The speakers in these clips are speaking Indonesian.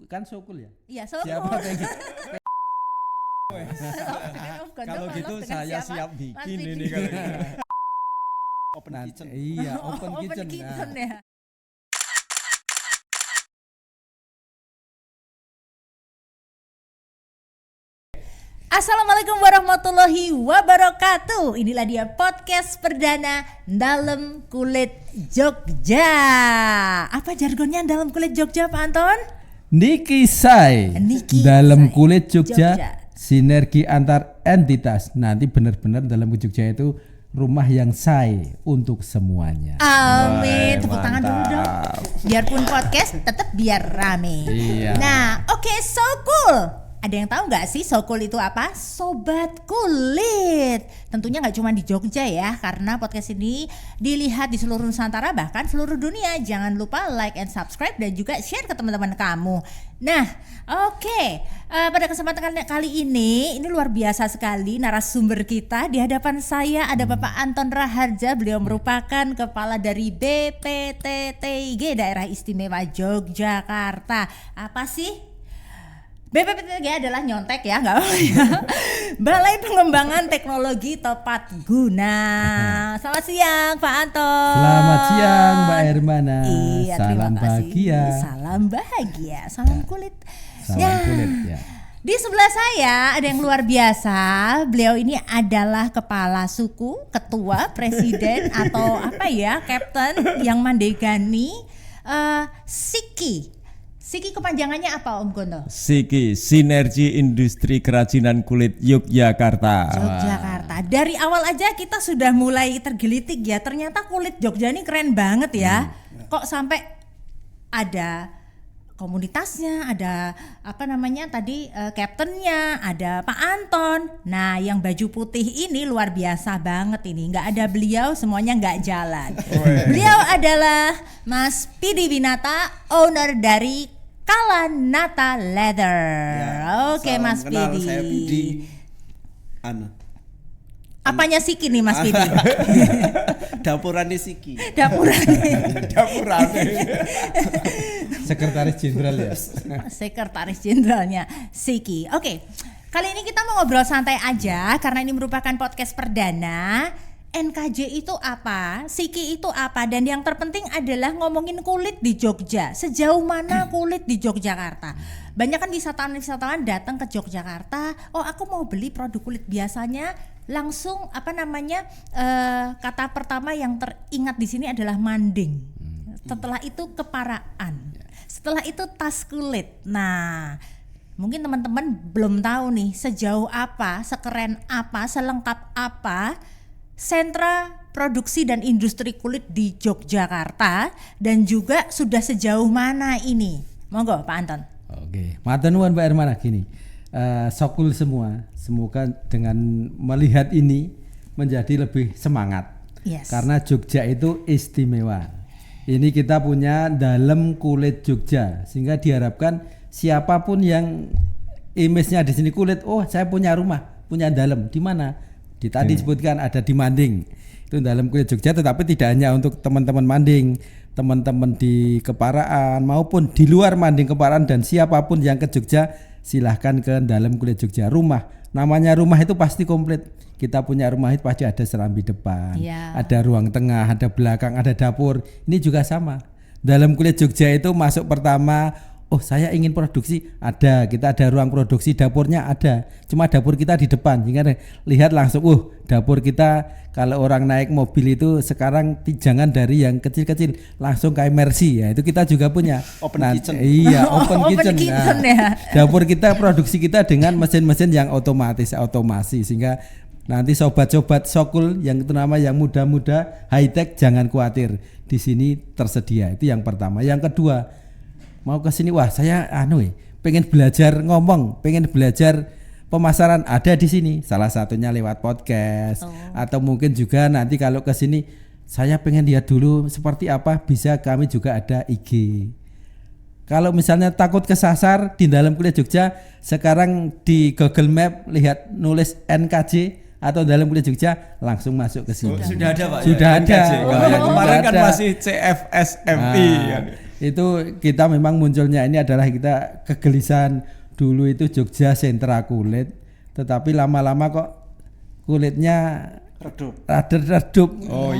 kan Sokul ya? Iya, Sokul. Siapa pengen? Kalau gitu saya siap bikin ini kalau gitu. Open kitchen. Iya, open kitchen. Ya. Assalamualaikum warahmatullahi wabarakatuh. Inilah dia podcast perdana Dalam Kulit Jogja. Apa jargonnya Dalam Kulit Jogja, Pak Anton? Nikisai. Dalam Kulit Jogja. Sinergi antar entitas. Nanti benar-benar Dalam Kulit Jogja itu rumah yang say untuk semuanya. Amin. Tepuk tangan dulu dong. Biarpun podcast tetap biar rame. Iya. Nah, oke, so cool. Ada yang tahu nggak sih Sokul itu apa? Sobat kulit. Tentunya nggak cuma di Jogja ya, karena podcast ini dilihat di seluruh Nusantara bahkan seluruh dunia. Jangan lupa like and subscribe dan juga share ke teman-teman kamu. Nah, oke. Pada kesempatan kali ini luar biasa sekali narasumber kita. Di hadapan saya ada Bapak Anton Raharja. Beliau merupakan kepala dari BPTTIG Daerah Istimewa Yogyakarta. Apa sih? BPTTIG adalah nyontek ya, nggak apa ya. Balai Pengembangan Teknologi Tepat Guna. Selamat siang Pak Anton. Selamat siang Mbak Hermana. Iya, salam bahagia. Salam bahagia, salam kulit. Salam kulit ya. Di sebelah saya ada yang luar biasa. Beliau ini adalah kepala suku, ketua, presiden atau apa ya, kapten yang mandegani Siki. Siki kepanjangannya apa Om Gondo? Siki, Sinergi Industri Kerajinan Kulit Yogyakarta. Yogyakarta. Dari awal aja kita sudah mulai tergelitik ya. Ternyata kulit Jogja ini keren banget ya. Kok sampai ada komunitasnya, ada apa namanya tadi kaptennya, ada Pak Anton. Nah, yang baju putih ini luar biasa banget ini. Nggak ada beliau semuanya nggak jalan. Beliau adalah Mas Pidi Winata, owner dari Kalanata Leather. Ya, oke Mas Pidi. Saya Pidi. Apanya Siki nih Mas Pidi? Dapurannya Siki. Dapurannya. Sekretaris Jenderal ya. Sekretaris Jenderalnya Siki. Oke. Kali ini kita mau ngobrol santai aja karena ini merupakan podcast perdana. NKJ itu apa? Siki itu apa? Dan yang terpenting adalah ngomongin kulit di Jogja. Sejauh mana kulit di Yogyakarta? Banyak kan wisatawan datang ke Yogyakarta. Oh, aku mau beli produk kulit. Biasanya langsung apa namanya kata pertama yang teringat di sini adalah manding. Setelah itu keparaan. Setelah itu tas kulit. Nah, mungkin teman-teman belum tahu nih sejauh apa, sekeren apa, selengkap apa sentra produksi dan industri kulit di Yogyakarta dan juga sudah sejauh mana ini. Monggo Pak Anton. Oke, matur nuwun Mbak Hermana gini. Sokul semua, semoga dengan melihat ini menjadi lebih semangat. Yes. Karena Jogja itu istimewa. Ini kita punya Dalam Kulit Jogja, sehingga diharapkan siapapun yang image-nya di sini kulit, oh saya punya rumah, punya dalam. Di mana? Tadi disebutkan ada di Manding. Itu Dalam Kulit Jogja, tetapi tidak hanya untuk teman-teman Manding, teman-teman di Keparaan maupun di luar Manding Keparaan dan siapapun yang ke Jogja silahkan ke Dalam Kulit Jogja. Rumah, namanya rumah itu pasti komplit. Kita punya rumah itu pasti ada serambi depan, ada ruang tengah, ada belakang, ada dapur. Ini juga sama. Dalam Kulit Jogja itu masuk pertama, oh saya ingin produksi, ada, kita ada ruang produksi, dapurnya ada. Cuma dapur kita di depan, sehingga lihat langsung, dapur kita kalau orang naik mobil itu sekarang jangan dari yang kecil-kecil, langsung kayak Mercy ya, itu kita juga punya. Open kitchen. Iya, open kitchen. Ya. Dapur kita, produksi kita dengan mesin-mesin yang otomasi, sehingga nanti sobat-sobat Sokul yang itu nama yang muda-muda, high tech, jangan khawatir, di sini tersedia. Itu yang pertama. Yang kedua, mau ke sini, wah saya pengen belajar ngomong, pengen belajar pemasaran, ada di sini. Salah satunya lewat podcast atau mungkin juga nanti kalau ke sini saya pengen lihat dulu seperti apa, bisa kami juga ada IG. Kalau misalnya takut kesasar di Dalam Kulit Jogja, sekarang di Google Map lihat nulis NKJ atau Dalam Kulit Jogja, langsung masuk ke sini. Sudah ada Pak. Sudah ya, ada. Kalau yang kemarin kan masih CFSMI. Itu kita memang munculnya ini adalah kita kegelisahan dulu itu Jogja sentra kulit, tetapi lama-lama kok kulitnya redup.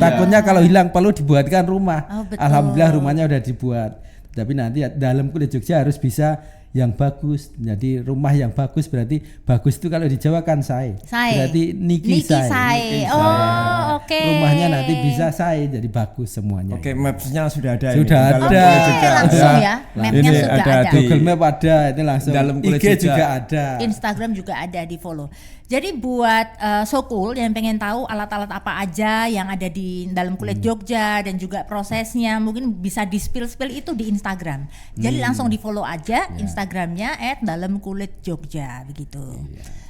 Takutnya kalau hilang perlu dibuatkan rumah. Oh, betul. Alhamdulillah rumahnya udah dibuat. Tapi nanti dalam kulit Jogja harus bisa yang bagus. Jadi rumah yang bagus berarti bagus itu kalau di Jawa kan sae. Berarti niki sae. Oh, oke. Rumahnya nanti bisa sae jadi bagus semuanya. Oke, maps-nya sudah ada. Sudah ini. ada. Oke, langsung ya. Mapnya Ini sudah ada ada. di Google Map ada, itu langsung. Dalam kulit IG juga ada. Instagram juga ada, di follow. Jadi buat Sokul yang pengen tahu alat-alat apa aja yang ada di dalam kulit Jogja dan juga prosesnya, mungkin bisa di spill itu di Instagram. Jadi langsung di follow aja Instagramnya @dalamkulitjogja begitu.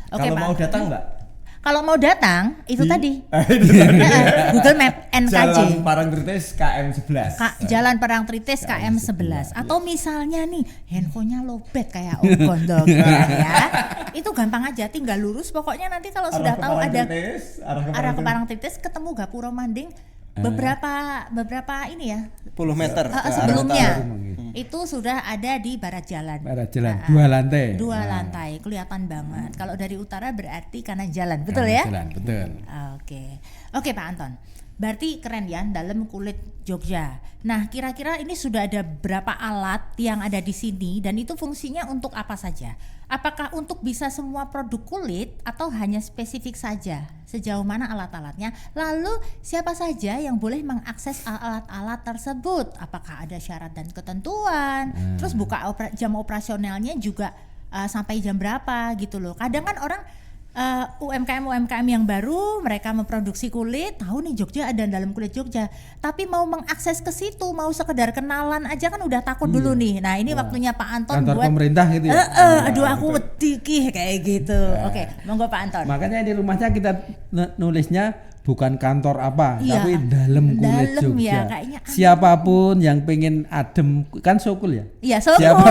Oke, Kalau Pak. mau datang Mbak? Kalau mau datang itu tadi Itu tadi. Google Map NKJ. Jalan Parangtritis KM 11. Jalan Parangtritis KM 11. Atau misalnya nih handphonenya lowbat kayak Om Gondok ya. Itu gampang aja, tinggal lurus pokoknya nanti kalau sudah tahu ada arah ke Parangtritis ketemu Gapura Manding beberapa ini ya. 10 meter. Sebelumnya itu sudah ada di barat jalan. Barat jalan, 2 lantai. 2 lantai, kelihatan banget. Kalau dari utara berarti kanan jalan, betul ya? Jalan, betul. Oke Pak Anton. Berarti keren ya dalam kulit Jogja. Nah, kira-kira ini sudah ada berapa alat yang ada di sini dan itu fungsinya untuk apa saja? Apakah untuk bisa semua produk kulit atau hanya spesifik saja? Sejauh mana alat-alatnya? Lalu siapa saja yang boleh mengakses alat-alat tersebut? Apakah ada syarat dan ketentuan? Terus jam operasionalnya juga sampai jam berapa gitu loh. Kadang kan orang UMKM yang baru mereka memproduksi kulit, tahu nih Jogja ada dalam kulit Jogja, tapi mau mengakses ke situ, mau sekedar kenalan aja kan udah takut dulu nih. Nah ini waktunya Pak Anton Kantor buat pemerintah gitu ya. aduh aku wedi kayak gitu. Oke, monggo Pak Anton. Makanya di rumahnya kita nulisnya bukan kantor apa, Iya, tapi dalam kulit dalam Jogja. ya, kayaknya Siapapun yang pengen adem, kan Sokul ya. Iya, Sokul. Siapa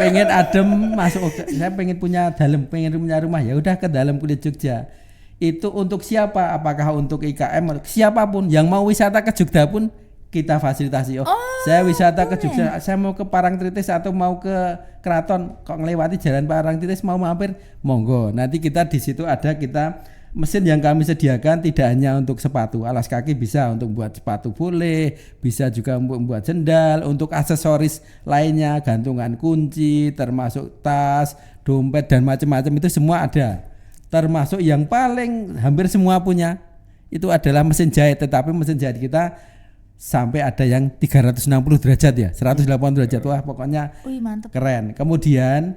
pengen adem masuk, saya pengen punya pengen punya rumah, ya udah ke dalam kulit Jogja. Itu untuk siapa? Apakah untuk IKM? Siapapun yang mau wisata ke Jogja pun kita fasilitasi. Saya wisata ke Jogja, saya mau ke Parangtritis atau mau ke Keraton, kok ngelewati jalan Parangtritis mau mampir, monggo. Nanti kita di situ ada mesin yang kami sediakan tidak hanya untuk sepatu, alas kaki bisa, untuk buat sepatu boleh, bisa juga untuk membuat sendal, untuk aksesoris lainnya, gantungan kunci, termasuk tas, dompet dan macam-macam itu semua ada. Termasuk yang paling hampir semua punya itu adalah mesin jahit, tetapi mesin jahit kita sampai ada yang 360 derajat ya, 180 derajat, wah pokoknya mantep. keren. Kemudian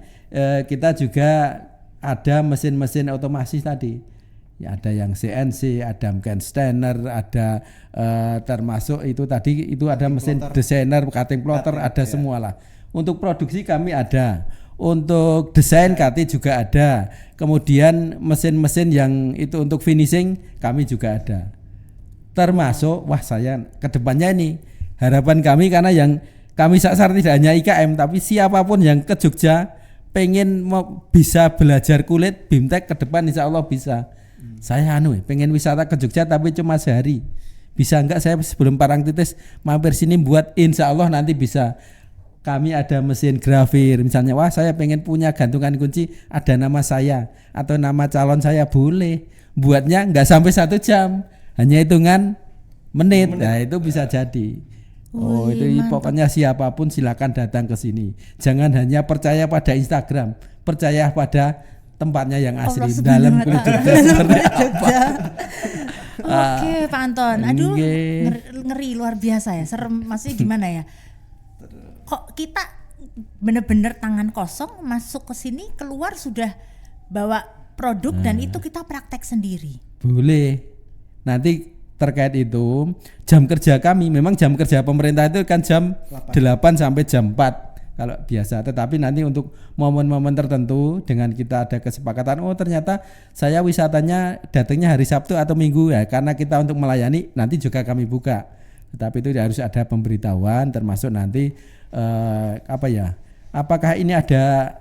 kita juga ada mesin-mesin otomasi tadi. Ya, ada yang CNC, ada mungkin stainer, ada termasuk itu tadi itu ada mesin desainer, cutting plotter, ada semua lah. Untuk produksi kami ada, untuk desain KT juga ada. Kemudian mesin-mesin yang itu untuk finishing kami juga ada. Termasuk saya kedepannya ini harapan kami, karena yang kami sasar tidak hanya IKM tapi siapapun yang ke Jogja pengen bisa belajar kulit BIMTEK ke depan insya Allah bisa. Saya pengen wisata ke Jogja tapi cuma sehari, bisa enggak saya sebelum Parangtritis mampir sini buat, insya Allah nanti bisa. Kami ada mesin grafir misalnya, saya pengen punya gantungan kunci ada nama saya atau nama calon saya, boleh, buatnya enggak sampai 1 jam, hanya hitungan menit. Nah itu bisa jadi. Itu pokoknya siapapun silakan datang ke sini, jangan hanya percaya pada Instagram, percaya pada tempatnya yang asli dalam kulit Jogja seperti apa. Oke Pak Anton, aduh ngeri luar biasa ya, serem, maksudnya gimana ya? Kok kita bener-bener tangan kosong masuk ke sini, keluar sudah bawa produk dan itu kita praktek sendiri. Boleh. Nanti terkait itu jam kerja kami, memang jam kerja pemerintah itu kan jam 8 sampai jam 4 kalau biasa, tetapi nanti untuk momen-momen tertentu dengan kita ada kesepakatan, ternyata saya wisatanya datangnya hari Sabtu atau Minggu ya, karena kita untuk melayani nanti juga kami buka, tetapi itu harus ada pemberitahuan, termasuk nanti apakah ini ada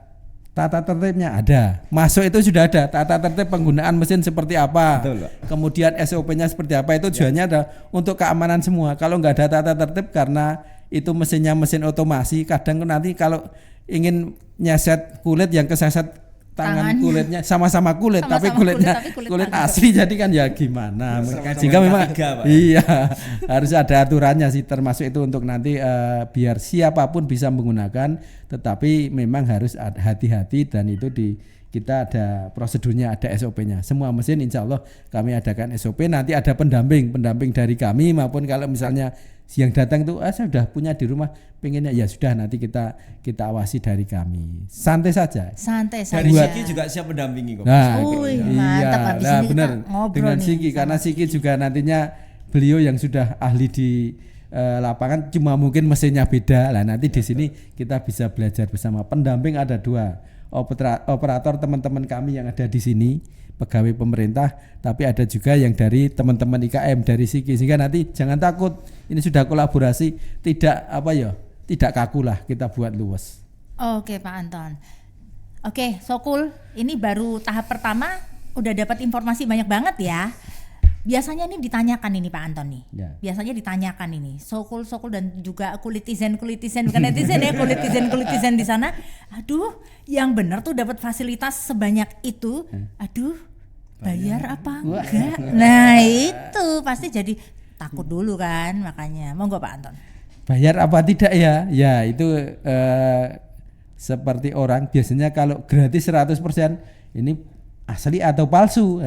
tata tertibnya, ada, masuk itu sudah ada tata tertib penggunaan mesin seperti apa. Betul, kemudian SOP-nya seperti apa, itu tujuannya ada untuk keamanan semua. Kalau nggak ada tata tertib, karena itu mesinnya mesin otomasi, kadang nanti kalau ingin nyeset kulit yang keseset tangan kulitnya sama-sama kulit, tapi kulitnya kulit asli, jadi kan ya gimana? Sehingga memang iya harus ada aturannya sih, termasuk itu untuk nanti biar siapapun bisa menggunakan, tetapi memang harus hati-hati dan itu kita ada prosedurnya, ada SOP-nya. Semua mesin insya Allah kami adakan SOP. Nanti ada pendamping dari kami, maupun kalau misalnya yang datang tuh saya sudah punya di rumah, pengennya ya sudah, nanti kita awasi dari kami. Santai saja. Dari Siki juga siap mendampingi kok. Nah, mantap, habis ini benar. Ngobrol Dengan Siki, karena Siki juga nantinya beliau yang sudah ahli di lapangan, cuma mungkin mesinnya beda. Lah nanti di sini kita bisa belajar bersama. Pendamping ada 2. Operator teman-teman kami yang ada di sini, pegawai pemerintah, tapi ada juga yang dari teman-teman IKM dari Siki, sehingga nanti jangan takut, ini sudah kolaborasi, tidak kaku lah, kita buat luas. Oke Pak Anton. Oke, so cool. Ini baru tahap pertama, udah dapat informasi banyak banget ya. Biasanya ini ditanyakan ini Pak Anton nih. Ya. Biasanya ditanyakan ini so cool dan juga kulitizen bukan netizen ya, kulitizen di sana. Aduh, yang benar tuh dapat fasilitas sebanyak itu. Aduh, bayar apa enggak? Nah, itu pasti jadi takut dulu kan, makanya. Monggo Pak Anton. Bayar apa tidak ya? Ya, itu seperti orang biasanya kalau gratis 100%, ini asli atau palsu.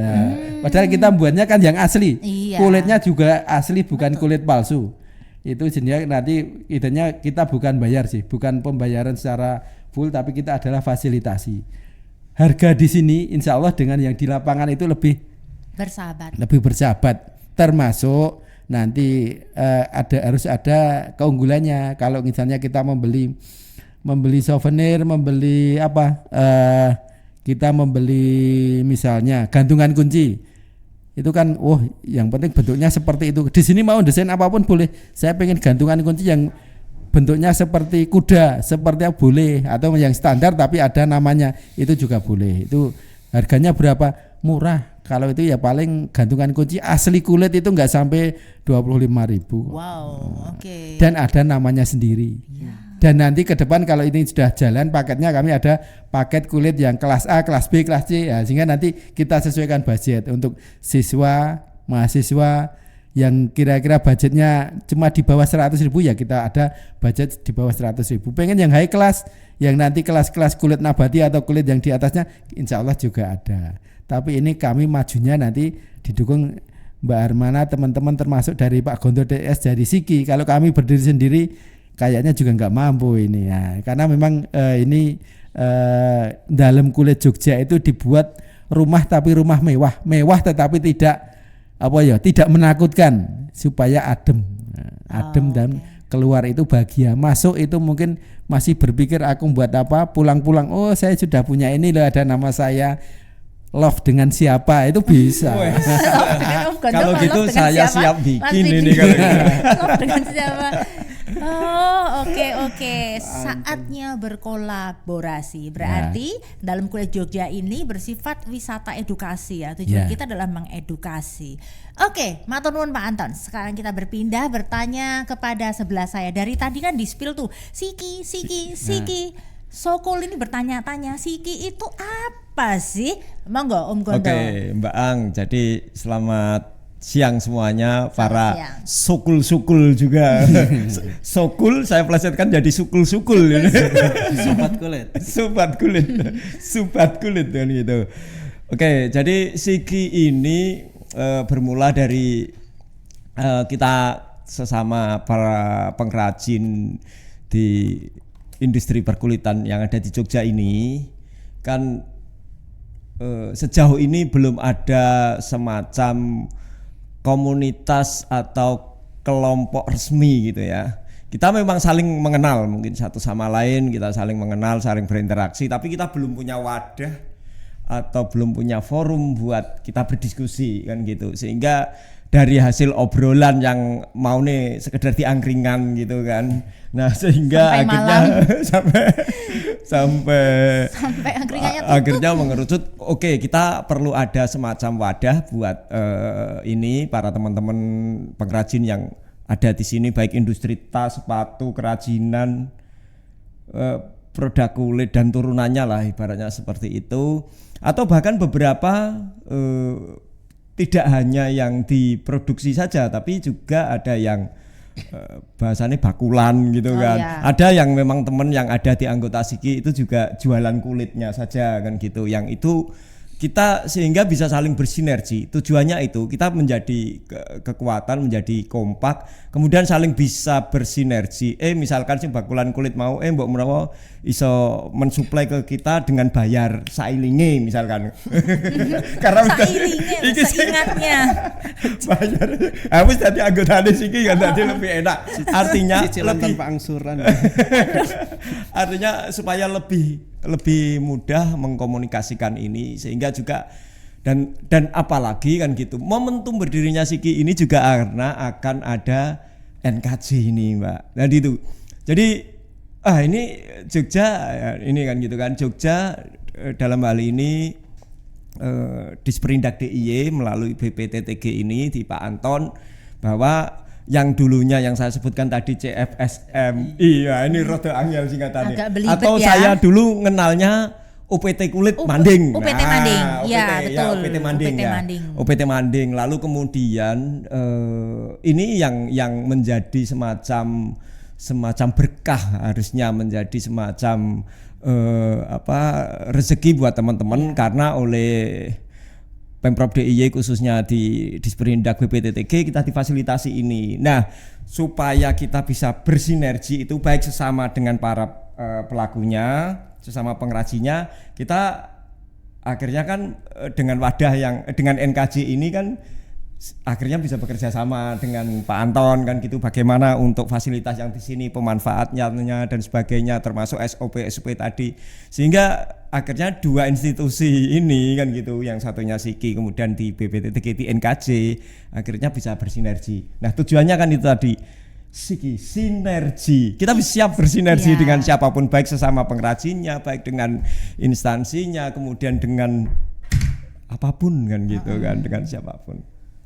Padahal kita buatnya kan yang asli. Iya. Kulitnya juga asli, bukan kulit palsu. Itu jenisnya nanti idenya kita bukan bayar sih, bukan pembayaran secara full, tapi kita adalah fasilitasi. Harga di sini insya Allah dengan yang di lapangan itu lebih bersahabat. Termasuk nanti harus ada keunggulannya. Kalau misalnya kita membeli souvenir, membeli kita membeli misalnya gantungan kunci, itu kan yang penting bentuknya seperti itu. Di sini mau desain apapun boleh. Saya pengen gantungan kunci yang bentuknya seperti kuda, seperti apa boleh, atau yang standar tapi ada namanya, itu juga boleh. Itu harganya berapa? Murah. Kalau itu ya paling gantungan kunci asli kulit itu nggak sampai 25.000. Wow, oke. Dan ada namanya sendiri. Dan nanti ke depan kalau ini sudah jalan paketnya, kami ada paket kulit yang kelas A, kelas B, kelas C ya, sehingga nanti kita sesuaikan budget untuk siswa, mahasiswa yang kira-kira budgetnya cuma di bawah 100.000 ya kita ada budget di bawah 100.000. Pengen yang high class, yang nanti kelas-kelas kulit nabati atau kulit yang di atasnya insya Allah juga ada. Tapi ini kami majunya nanti didukung Mbak Armana, teman-teman termasuk dari Pak Gontor DS dari Siki. Kalau kami berdiri sendiri kayaknya juga nggak mampu ini ya, karena memang ini dalam kulit Jogja itu dibuat rumah, tapi rumah mewah tetapi tidak tidak menakutkan, supaya adem dan keluar itu bahagia, masuk itu mungkin masih berpikir aku buat apa, pulang-pulang saya sudah punya ini loh, ada nama saya, love dengan siapa, itu bisa. Kalau gitu saya siap bikin ini kalau gitu. Love dengan siapa? Oke. Saatnya berkolaborasi. Berarti dalam kulit Jogja ini bersifat wisata edukasi ya. Tujuan kita adalah mengedukasi. Oke, matur nuwun Pak Anton. Sekarang kita berpindah bertanya kepada sebelah saya. Dari tadi kan di-spill tuh Siki. Sokol ini bertanya-tanya, Siki itu apa sih? Monggo Om Gontor. Oke, Mbak Ang. Jadi selamat siang semuanya, para sukul-sukul juga. Sokul saya plesetkan jadi sukul-sukul. Sobat kulit kan gitu. Oke, jadi Siki ini bermula dari kita sesama para pengrajin di industri perkulitan yang ada di Jogja ini kan sejauh ini belum ada semacam komunitas atau kelompok resmi gitu ya. Kita memang saling mengenal mungkin satu sama lain, kita saling mengenal, saling berinteraksi, tapi kita belum punya wadah atau belum punya forum buat kita berdiskusi kan gitu. Sehingga dari hasil obrolan yang mau nih sekedar diangkringan gitu kan. Nah, sehingga akhirnya sampai akhirnya mengerucut oke, kita perlu ada semacam wadah buat ini para teman-teman pengrajin yang ada di sini, baik industri tas, sepatu, kerajinan, produk kulit dan turunannya lah ibaratnya seperti itu, atau bahkan beberapa tidak hanya yang diproduksi saja tapi juga ada yang bahasanya bakulan gitu kan. Iya. Ada yang memang temen yang ada di anggota Siki itu juga jualan kulitnya saja kan gitu. Yang itu kita sehingga bisa saling bersinergi. Tujuannya itu kita menjadi kekuatan, menjadi kompak, kemudian saling bisa bersinergi. Misalkan sing bakulan kulit mau mbok menawa iso mensuplai ke kita dengan bayar sailinge misalkan. Karena Sailinge, seingatnya. bayar. Wis dadi anggotane Siki kan dadi lebih enak. Artinya Cicilan lebih tanpa angsuran. artinya supaya lebih mudah mengkomunikasikan ini sehingga juga dan apalagi kan gitu momentum berdirinya Siki ini juga karena akan ada NKJ ini Mbak. Jadi ini Jogja ini kan gitu kan Jogja dalam hal ini Disperindak DIY melalui BPTTG ini di Pak Anton bahwa yang dulunya yang saya sebutkan tadi CFSM, iya ini rada angel singkatannya. Agak belibet Atau ya. saya dulu mengenalnya OPT kulit Manding. UPT Manding, ya betul. OPT Manding UPT ya. Manding. OPT Manding. Lalu kemudian ini yang menjadi semacam berkah, harusnya menjadi semacam rezeki buat teman-teman karena oleh Pemprov DIY khususnya di Disperindak BPTTG kita difasilitasi ini. Nah, supaya kita bisa bersinergi itu baik sesama dengan para pelakunya, sesama pengrajinnya, kita akhirnya kan dengan wadah dengan NKJ ini kan akhirnya bisa bekerja sama dengan Pak Anton kan gitu, bagaimana untuk fasilitas yang di sini, pemanfaatnya dan sebagainya, termasuk SOP tadi, sehingga akhirnya dua institusi ini kan gitu, yang satunya Siki kemudian di BPTTG di NKJ akhirnya bisa bersinergi. Nah tujuannya kan itu tadi Siki sinergi, kita bisa siap bersinergi dengan siapapun, baik sesama pengrajinnya, baik dengan instansinya, kemudian dengan apapun kan gitu kan, dengan siapapun.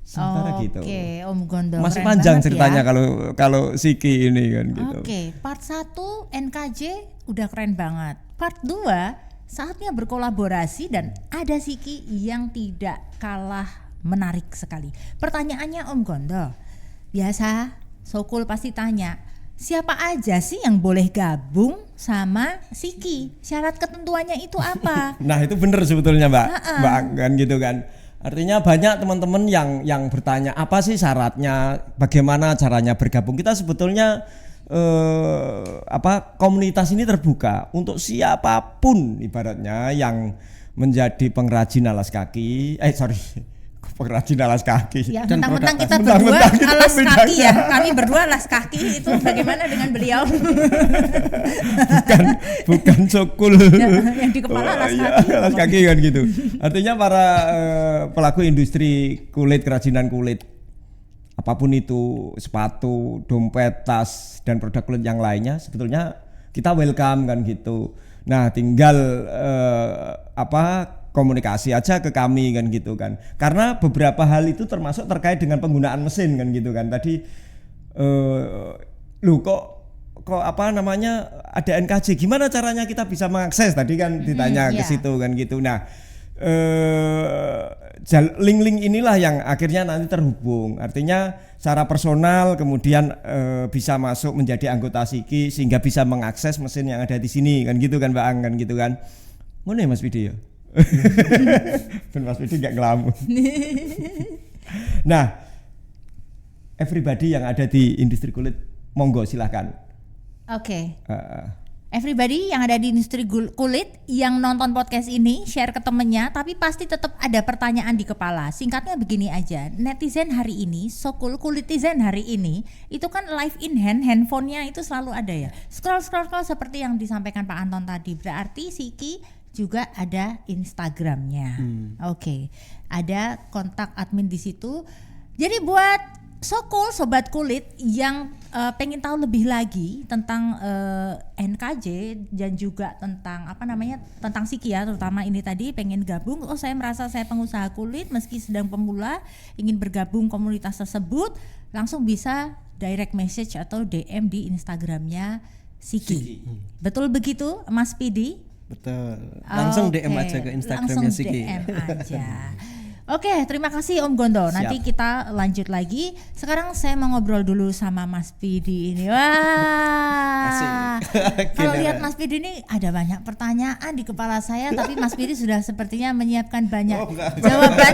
Sementara gitu. Oke, Om Gondo. Masih keren panjang banget ceritanya ya. kalau Siki ini kan gitu. Oke, part 1 NKJ udah keren banget. Part 2 saatnya berkolaborasi dan ada Siki yang tidak kalah menarik sekali. Pertanyaannya Om Gondo, biasa Sokul pasti tanya, siapa aja sih yang boleh gabung sama Siki? Syarat ketentuannya itu apa? Nah itu benar sebetulnya Mbak kan gitu kan. Artinya banyak teman-teman yang bertanya apa sih syaratnya, bagaimana caranya bergabung. Kita sebetulnya komunitas ini terbuka untuk siapapun ibaratnya yang menjadi pengrajin alas kaki. Pengrajin alas kaki. Ya, dan mentang-mentang kita mentang-mentang berdua kita alas bedanya. kaki ya. Kami berdua alas kaki, itu bagaimana dengan beliau? bukan Sokul. Yang di kepala alas kaki. Alas kaki kan gitu. Artinya para pelaku industri kulit, kerajinan kulit, apapun itu, sepatu, dompet, tas dan produk kulit yang lainnya, sebetulnya kita welcome kan gitu. Nah, tinggal komunikasi aja ke kami kan gitu kan. Karena beberapa hal itu termasuk terkait dengan penggunaan mesin kan gitu kan. Tadi ada NKJ, gimana caranya kita bisa mengakses, tadi kan ditanya ke situ kan gitu. Nah, link-link inilah yang akhirnya nanti terhubung. Artinya secara personal kemudian bisa masuk menjadi anggota Siki sehingga bisa mengakses mesin yang ada di sini kan gitu kan Mbak Ang kan gitu kan. Mana ya Mas Pidi ya? Ben Mas Pidi gak ngelamun. Nah, everybody yang ada di industri kulit monggo silahkan. Oke. Everybody yang ada di industri kulit yang nonton podcast ini share ke temennya, tapi pasti tetap ada pertanyaan di kepala. Singkatnya begini aja, netizen hari ini, Sokul kulitizen hari ini, itu kan live in hand, handphonenya itu selalu ada ya. Scroll seperti yang disampaikan Pak Anton tadi. Berarti Siki juga ada Instagramnya. Oke. Ada kontak admin di situ. Jadi buat So cool sobat kulit yang pengen tahu lebih lagi tentang NKJ dan juga tentang tentang Siki ya, terutama ini tadi pengen gabung. Oh, saya merasa saya pengusaha kulit meski sedang pemula, ingin bergabung komunitas tersebut, langsung bisa direct message atau DM di Instagramnya Siki. Betul begitu Mas Pidi? Betul. Langsung DM aja ke Instagramnya Siki. DM aja. Oke, terima kasih Om Gondo. Nanti kita lanjut lagi. Sekarang saya mau ngobrol dulu sama Mas Pidi ini. Wah. Kalau lihat Mas Pidi ini ada banyak pertanyaan di kepala saya, tapi Mas Pidi sudah sepertinya menyiapkan banyak jawaban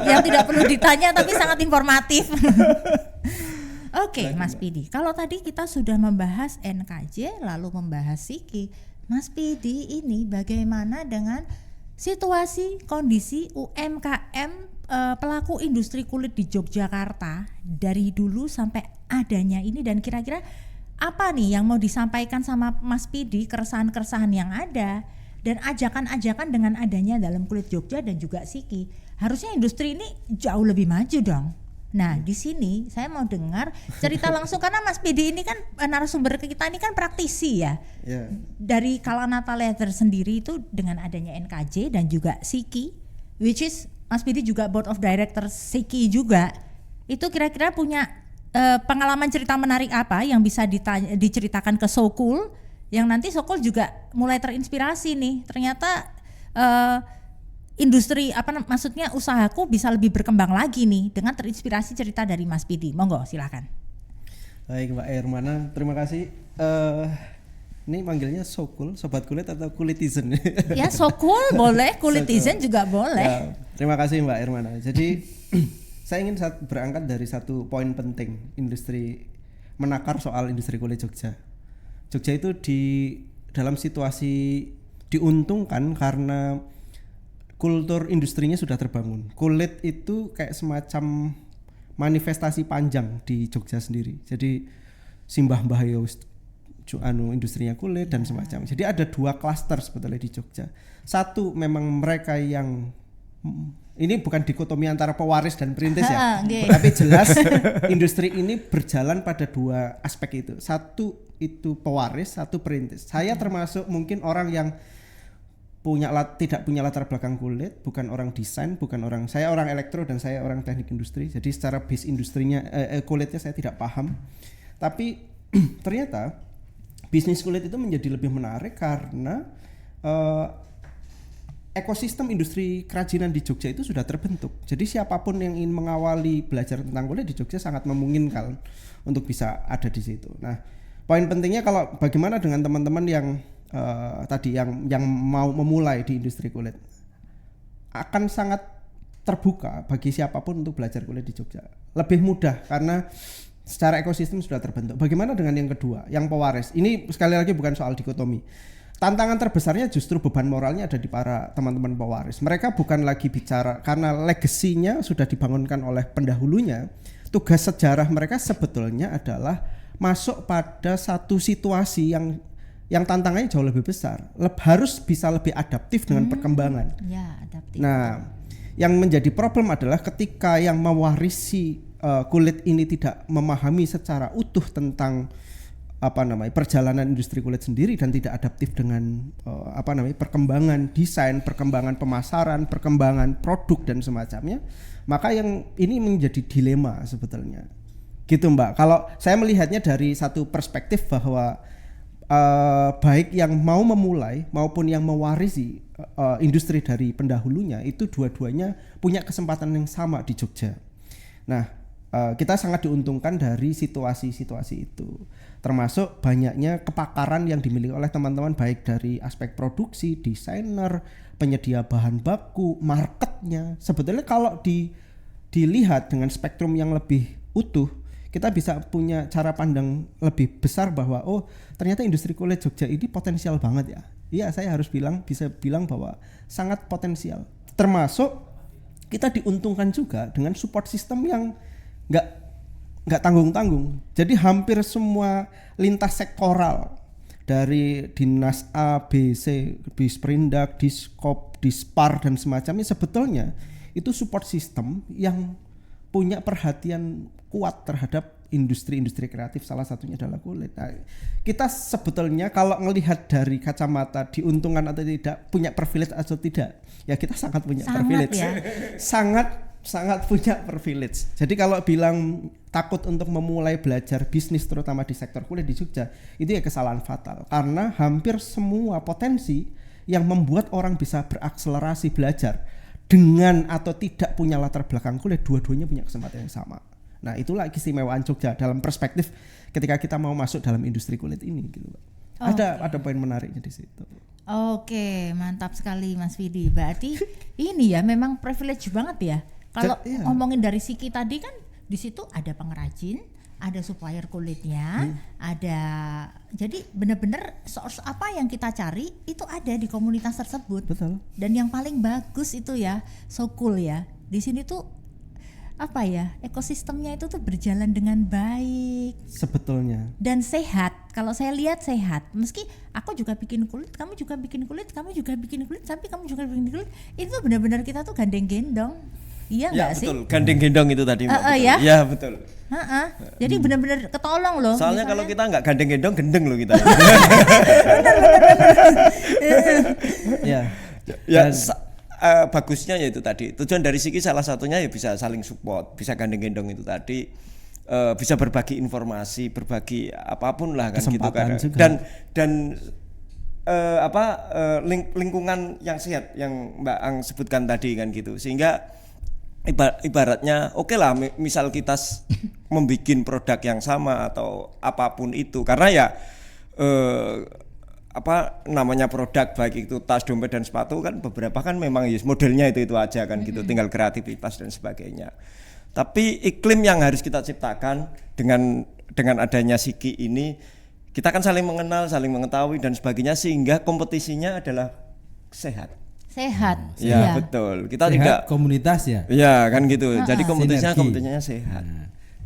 yang tidak perlu ditanya tapi sangat informatif. Oke, Mas Pidi. Kalau tadi kita sudah membahas NKJ lalu membahas Siki, Mas Pidi ini bagaimana dengan situasi kondisi UMKM pelaku industri kulit di Yogyakarta dari dulu sampai adanya ini, dan kira-kira apa nih yang mau disampaikan sama Mas Pidi, keresahan-keresahan yang ada dan ajakan-ajakan dengan adanya dalam kulit Jogja dan juga Siki. Harusnya industri ini jauh lebih maju dong. Nah, di sini saya mau dengar cerita langsung karena Mas Pidi ini kan narasumber kita ini kan praktisi ya. Yeah. Dari Kalanata Leather sendiri itu dengan adanya NKJ dan juga Siki, which is Mas Pidi juga board of director Siki juga. Itu kira-kira punya pengalaman cerita menarik apa yang bisa diceritakan ke Sokul, yang nanti Sokul juga mulai terinspirasi nih. Ternyata industri maksudnya usahaku bisa lebih berkembang lagi nih dengan terinspirasi cerita dari Mas Pidi. Monggo silakan. Baik Mbak Hermana, terima kasih. Ini manggilnya Sokul, sobat kulit atau kulitizen? Ya Sokul boleh, kulitizen juga boleh. Ya, terima kasih Mbak Hermana. Jadi saya ingin berangkat dari satu poin penting industri, menakar soal industri kulit Jogja. Jogja itu dalam situasi diuntungkan karena kultur industrinya sudah terbangun. Kulit itu kayak semacam manifestasi panjang di Jogja sendiri. Jadi simbah-mbah ya industrinya kulit dan semacam. Jadi ada dua klaster sebetulnya di Jogja. Satu memang mereka yang ini bukan dikotomi antara pewaris dan perintis ya. Tapi jelas industri ini berjalan pada dua aspek itu. Satu itu pewaris, satu perintis. Saya termasuk mungkin orang yang tidak punya latar belakang kulit, bukan orang desain, saya orang elektro dan saya orang teknik industri. Jadi secara base industrinya kulitnya saya tidak paham. Tapi ternyata bisnis kulit itu menjadi lebih menarik karena ekosistem industri kerajinan di Jogja itu sudah terbentuk. Jadi siapapun yang ingin mengawali belajar tentang kulit di Jogja sangat memungkinkan untuk bisa ada di situ. Nah, poin pentingnya kalau bagaimana dengan teman-teman yang tadi yang mau memulai di industri kulit, akan sangat terbuka bagi siapapun untuk belajar kulit di Jogja. Lebih mudah karena secara ekosistem sudah terbentuk. Bagaimana dengan yang kedua, yang pewaris? Ini sekali lagi bukan soal dikotomi. Tantangan terbesarnya justru beban moralnya ada di para teman-teman pewaris. Mereka bukan lagi bicara karena legasinya sudah dibangunkan oleh pendahulunya. Tugas sejarah mereka sebetulnya adalah masuk pada satu situasi yang tantangannya jauh lebih besar, harus bisa lebih adaptif dengan perkembangan. Ya, adaptif. Nah, yang menjadi problem adalah ketika yang mewarisi kulit ini tidak memahami secara utuh tentang perjalanan industri kulit sendiri dan tidak adaptif dengan perkembangan desain, perkembangan pemasaran, perkembangan produk dan semacamnya, maka yang ini menjadi dilema sebetulnya. Gitu Mbak. Kalau saya melihatnya dari satu perspektif bahwa baik yang mau memulai maupun yang mewarisi industri dari pendahulunya itu dua-duanya punya kesempatan yang sama di Jogja. Nah, kita sangat diuntungkan dari situasi-situasi itu, termasuk banyaknya kepakaran yang dimiliki oleh teman-teman baik dari aspek produksi, desainer, penyedia bahan baku, marketnya. Sebetulnya kalau dilihat dengan spektrum yang lebih utuh, kita bisa punya cara pandang lebih besar bahwa ternyata industri kulit Jogja ini potensial banget ya. Iya, saya harus bisa bilang bahwa sangat potensial. Termasuk kita diuntungkan juga dengan support system yang nggak tanggung-tanggung. Jadi hampir semua lintas sektoral dari Dinas A, B, C, Disperindak, Diskop, Dispar dan semacamnya sebetulnya itu support system yang punya perhatian kuat terhadap industri-industri kreatif, salah satunya adalah kulit. Nah, kita sebetulnya kalau melihat dari kacamata diuntungkan atau tidak, punya privilege atau tidak, ya kita sangat punya privilege. ya. sangat punya privilege. Jadi kalau bilang takut untuk memulai belajar bisnis terutama di sektor kulit di Jogja, itu ya kesalahan fatal, karena hampir semua potensi yang membuat orang bisa berakselerasi belajar dengan atau tidak punya latar belakang kulit, dua-duanya punya kesempatan yang sama. Nah, itulah keistimewaan Jogja dalam perspektif ketika kita mau masuk dalam industri kulit ini gitu, Pak. Ada poin menariknya di situ. Oke, mantap sekali Mas Vidi. Berarti ini ya memang privilege banget ya. Kalau Iya. ngomongin dari Siki tadi kan di situ ada pengrajin, ada supplier kulitnya, ada, jadi benar-benar source apa yang kita cari itu ada di komunitas tersebut. Betul. Dan yang paling bagus itu ya, so cool ya. Di sini tuh apa ya, ekosistemnya itu tuh berjalan dengan baik Sebetulnya. dan sehat. Kalau saya lihat sehat. Meski aku juga bikin kulit, kamu juga bikin kulit, kamu juga bikin kulit, tapi kamu juga bikin kulit. Itu benar-benar kita tuh gandeng-gendong. Iya Ya enggak sih? betul, gandeng-gendong itu tadi Mbak, betul. ya? Ya betul. Jadi benar-benar ketolong loh. Soalnya kalau kita nggak gandeng-gendong, gendeng loh kita. Ya. Ya bagusnya ya itu tadi. Tujuan dari Siki salah satunya ya bisa saling support, bisa gandeng-gendong itu tadi, bisa berbagi informasi, berbagi apapun lah kan gitu Kesempatan kan. juga. Dan lingkungan yang sehat yang Mbak Ang sebutkan tadi kan gitu. Sehingga ibaratnya oke lah misal kita membuat produk yang sama atau apapun itu, karena ya apa namanya produk baik itu tas, dompet dan sepatu kan beberapa kan memang ya modelnya itu aja kan gitu, tinggal kreativitas dan sebagainya. Tapi iklim yang harus kita ciptakan dengan adanya Siki ini, kita kan saling mengenal, saling mengetahui dan sebagainya, sehingga kompetisinya adalah sehat. Sehat. Ya betul. Kita Sehat tidak komunitas ya. ya kan gitu. Jadi Sinergi. kompetisinya sehat.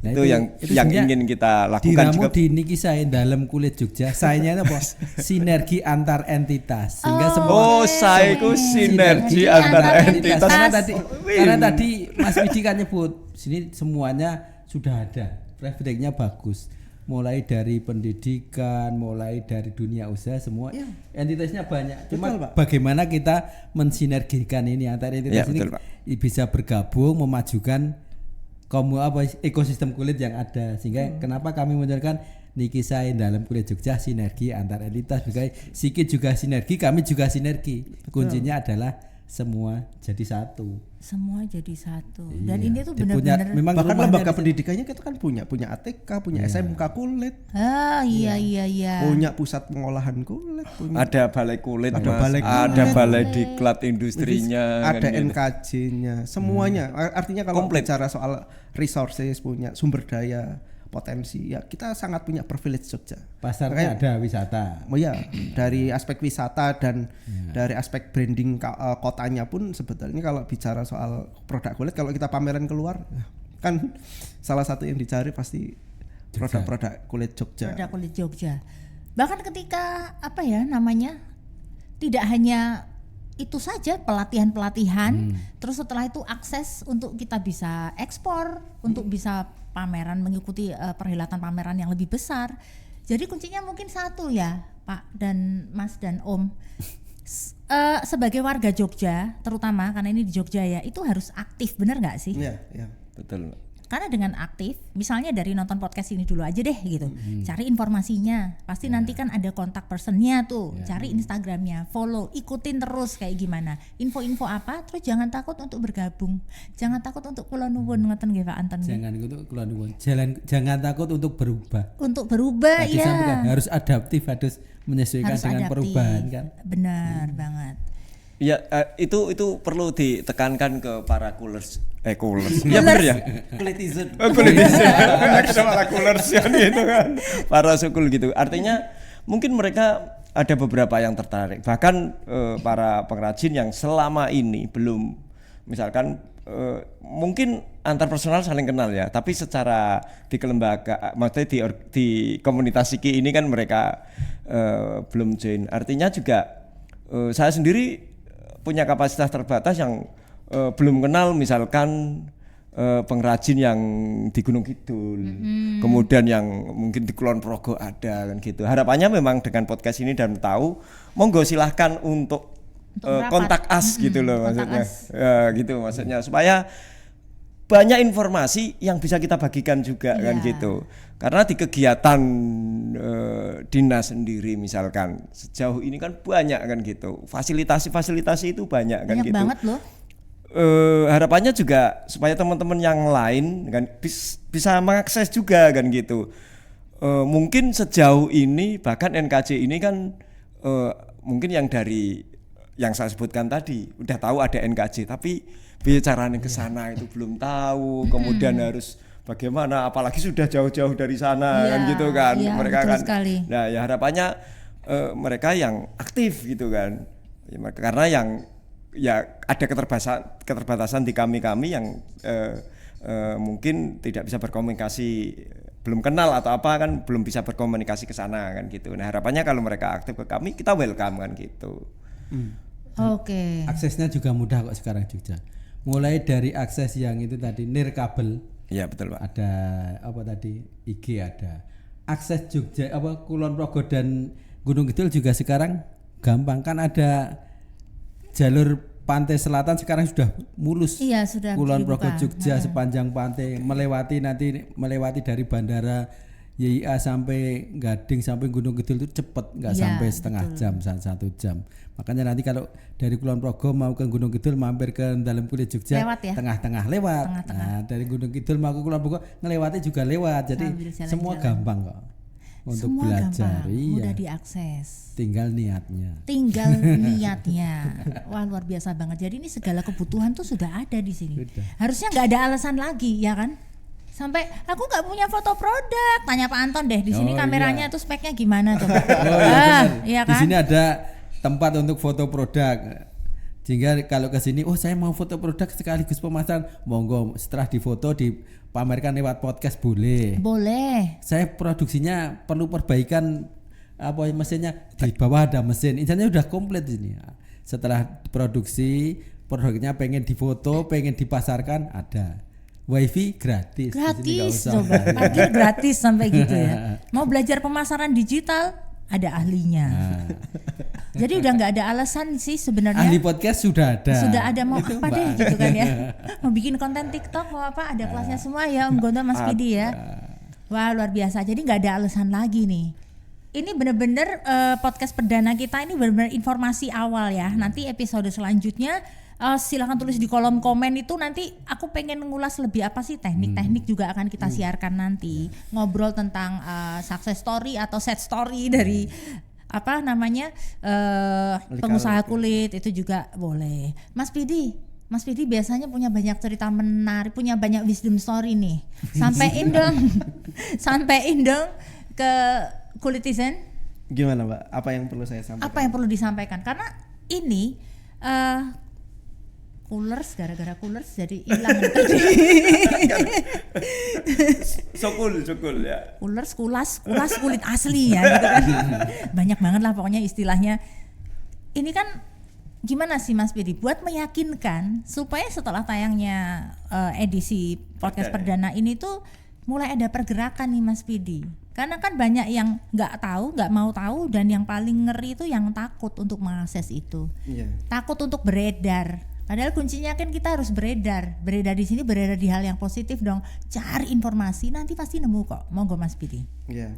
Nah, itu yang sebenarnya ingin kita lakukan diramu juga. di niki saya dalam kulit Jogja. Sayanya apa? Sinergi antar entitas. Sehingga semua Saya itu sinergi antar entitas. Karena tadi Mas Widi kan nyebut sini semuanya sudah ada. Refleksnya bagus. Mulai dari pendidikan, mulai dari dunia usaha, semua entitasnya banyak. Cuma Betul, Pak. bagaimana kita mensinergikan ini antar entitas ini betul, Pak. bisa bergabung memajukan ekosistem kulit yang ada, sehingga kenapa kami munculkan niki saya dalam kulit Jogja, sinergi antar entitas. Siki juga sinergi, kami juga sinergi. Kuncinya adalah semua jadi satu. Semua jadi satu. Dan Iya. ini tuh Dia punya- benar-benar memang Bahkan rumahnya lembaga di situ. pendidikannya kita kan punya ATK, punya SMK kulit, iya. punya pusat pengolahan kulit, punya Ada balai kulit, Ada Mas. balai Ada kulit. balai diklat industrinya, ada kan gitu. NKJ-nya, semuanya. Artinya kalau Komplit. bicara soal resources, punya sumber daya, potensi, ya kita sangat punya privilege Jogja. Pasarnya ada wisata. Oh ya, dari aspek wisata dan dari aspek branding kotanya pun sebetulnya kalau bicara soal produk kulit, kalau kita pameran keluar kan salah satu yang dicari pasti produk-produk kulit Jogja. Produk kulit Jogja. Bahkan ketika apa ya namanya, tidak hanya itu saja pelatihan-pelatihan, terus setelah itu akses untuk kita bisa ekspor, untuk bisa pameran, mengikuti perhelatan pameran yang lebih besar. Jadi kuncinya mungkin satu ya Pak dan Mas dan Om, sebagai warga Jogja terutama karena ini di Jogja ya, itu harus aktif, bener nggak sih? Iya, iya. Betul. Karena dengan aktif, misalnya dari nonton podcast ini dulu aja deh gitu, cari informasinya, pasti nanti kan ada kontak personnya tuh, cari Instagramnya, follow, ikutin terus kayak gimana, info-info apa, terus jangan takut untuk bergabung, jangan takut untuk kula nuwun ngoten nggih Pak Anton. Jangan untuk keluar nuwun. Jangan takut untuk berubah. Untuk berubah Tadi ya. sampaikan, harus adaptif, harus menyesuaikan Harus dengan adaptif. perubahan kan. Benar banget. Ya itu perlu ditekankan ke para coolers. Iya benar ya. Kulitizen. Kenapa malah coolers kan gitu kan. Para sukul gitu. Artinya mungkin mereka ada beberapa yang tertarik. Bahkan para pengrajin yang selama ini belum, misalkan mungkin antar personal saling kenal ya, tapi secara di kelembaga, maksudnya di komunitas Siki ini kan mereka belum join. Artinya juga saya sendiri punya kapasitas terbatas yang belum kenal misalkan pengrajin yang di Gunung Kidul, kemudian yang mungkin di Kulon Progo ada kan gitu. Harapannya memang dengan podcast ini dan tahu, monggo silahkan untuk kontak us gitu loh maksudnya, gitu maksudnya supaya banyak informasi yang bisa kita bagikan juga kan gitu. Karena di kegiatan dinas sendiri misalkan sejauh ini kan banyak kan gitu, fasilitasi itu banyak kan gitu. Banget loh. Harapannya juga supaya teman-teman yang lain kan bisa mengakses juga kan gitu. Mungkin sejauh ini bahkan NKJ ini kan mungkin yang dari yang saya sebutkan tadi udah tahu ada NKJ, tapi bicaranya ke sana itu belum tahu. Kemudian harus bagaimana, apalagi sudah jauh-jauh dari sana kan gitu kan. Mereka kan. Sekali. Nah, ya harapannya mereka yang aktif gitu kan. Ya, karena yang ya ada keterbatasan di kami yang mungkin tidak bisa berkomunikasi, belum kenal atau apa kan, belum bisa berkomunikasi ke sana kan gitu. Nah, harapannya kalau mereka aktif ke kami, kita welcome kan gitu. Oke. Aksesnya juga mudah kok sekarang Jogja. Mulai dari akses yang itu tadi nirkabel. Iya betul Pak. Ada apa tadi, IG ada. Akses Jogja apa Kulon Progo dan Gunung Kidul juga sekarang gampang kan, ada jalur pantai selatan sekarang sudah mulus. Iya, sudah Kulon Progo dibuka. Jogja sepanjang pantai melewati dari bandara YIA sampai Gading sampai Gunung Kidul itu cepet, nggak sampai setengah jam, 1 jam. Makanya nanti kalau dari Kulon Progo mau ke Gunung Kidul mampir ke dalam kulit Jogja, lewat ya? tengah-tengah lewat. Nah, dari Gunung Kidul mau ke Kulon Progo ngelewati juga lewat. Jadi semua gampang kok untuk semua belajar. gampang, Iya. mudah diakses. Tinggal niatnya. Wah, luar biasa banget. Jadi ini segala kebutuhan tuh sudah ada di sini. Sudah. Harusnya nggak ada alasan lagi, ya kan? Sampai aku nggak punya foto produk, tanya Pak Anton deh. Di sini kameranya tuh speknya gimana tuh? Iya Di kan? sini ada tempat untuk foto produk. Sehingga kalau ke sini, oh saya mau foto produk sekaligus pemasaran, monggo setelah difoto dipamerkan lewat podcast boleh. Boleh. Saya produksinya perlu perbaikan apa mesinnya, di bawah ada mesin. Intinya udah komplit ini. Setelah produksi produknya pengen difoto, pengen dipasarkan ada. Wifi gratis. Gratis coba. Parkir gratis sampai gitu ya. Mau belajar pemasaran digital ada ahlinya. Jadi udah nggak ada alasan sih sebenarnya. Ahli podcast sudah ada. Sudah ada, mau apa deh gitu kan ya. Mau bikin konten TikTok mau apa, ada kelasnya semua ya Om Gonta, Mas Pidi ya. Wah, luar biasa. Jadi nggak ada alasan lagi nih. Ini bener-bener podcast perdana kita ini bener-bener informasi awal ya. Nanti episode selanjutnya silakan tulis di kolom komen itu, nanti aku pengen ngulas lebih apa sih teknik-teknik juga akan kita siarkan nanti. Ngobrol tentang success story atau set story dari apa namanya pengusaha kulit itu juga boleh. Mas Pidi biasanya punya banyak cerita menarik, punya banyak wisdom story nih. Sampein dong ke Kulitizen. Gimana Mbak? Apa yang perlu saya sampaikan? Apa yang perlu disampaikan? Karena ini Coolers, gara-gara Coolers jadi hilang tadi. Sokul ya. Coolers, kulas kulit asli ya gitu kan. Banyak banget lah pokoknya istilahnya. Ini kan gimana sih Mas Pidi buat meyakinkan supaya setelah tayangnya edisi podcast perdana ini tuh mulai ada pergerakan nih Mas Pidi. Karena kan banyak yang nggak tahu, nggak mau tahu, dan yang paling ngeri itu yang takut untuk mengakses itu. Takut untuk beredar. Padahal kuncinya kan kita harus beredar di sini, beredar di hal yang positif dong. Cari informasi, nanti pasti nemu kok. Monggo Mas Pidi. Iya.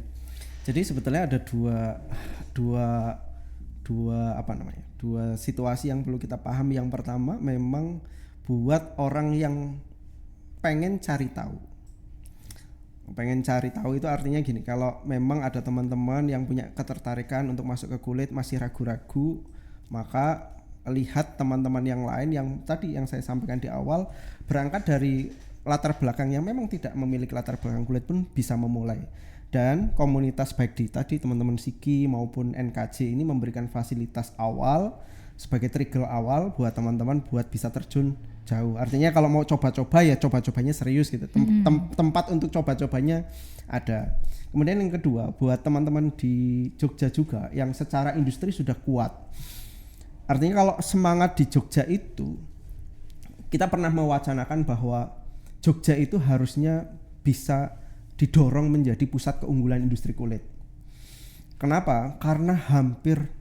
Jadi sebetulnya ada dua situasi yang perlu kita pahami. Yang pertama memang buat orang yang pengen cari tahu. Pengen cari tahu itu artinya gini, kalau memang ada teman-teman yang punya ketertarikan untuk masuk ke kulit masih ragu-ragu, maka lihat teman-teman yang lain yang tadi yang saya sampaikan di awal, berangkat dari latar belakang yang memang tidak memiliki latar belakang kulit pun bisa memulai. Dan komunitas baik di tadi teman-teman Siki maupun NKJ ini memberikan fasilitas awal sebagai trigger awal buat teman-teman buat bisa terjun jauh. Artinya kalau mau coba-coba ya coba-cobanya serius gitu. Tempat untuk coba-cobanya ada. Kemudian yang kedua, buat teman-teman di Jogja juga yang secara industri sudah kuat. Artinya kalau semangat di Jogja itu, kita pernah mewacanakan bahwa Jogja itu harusnya bisa didorong menjadi pusat keunggulan industri kulit. Kenapa? Karena hampir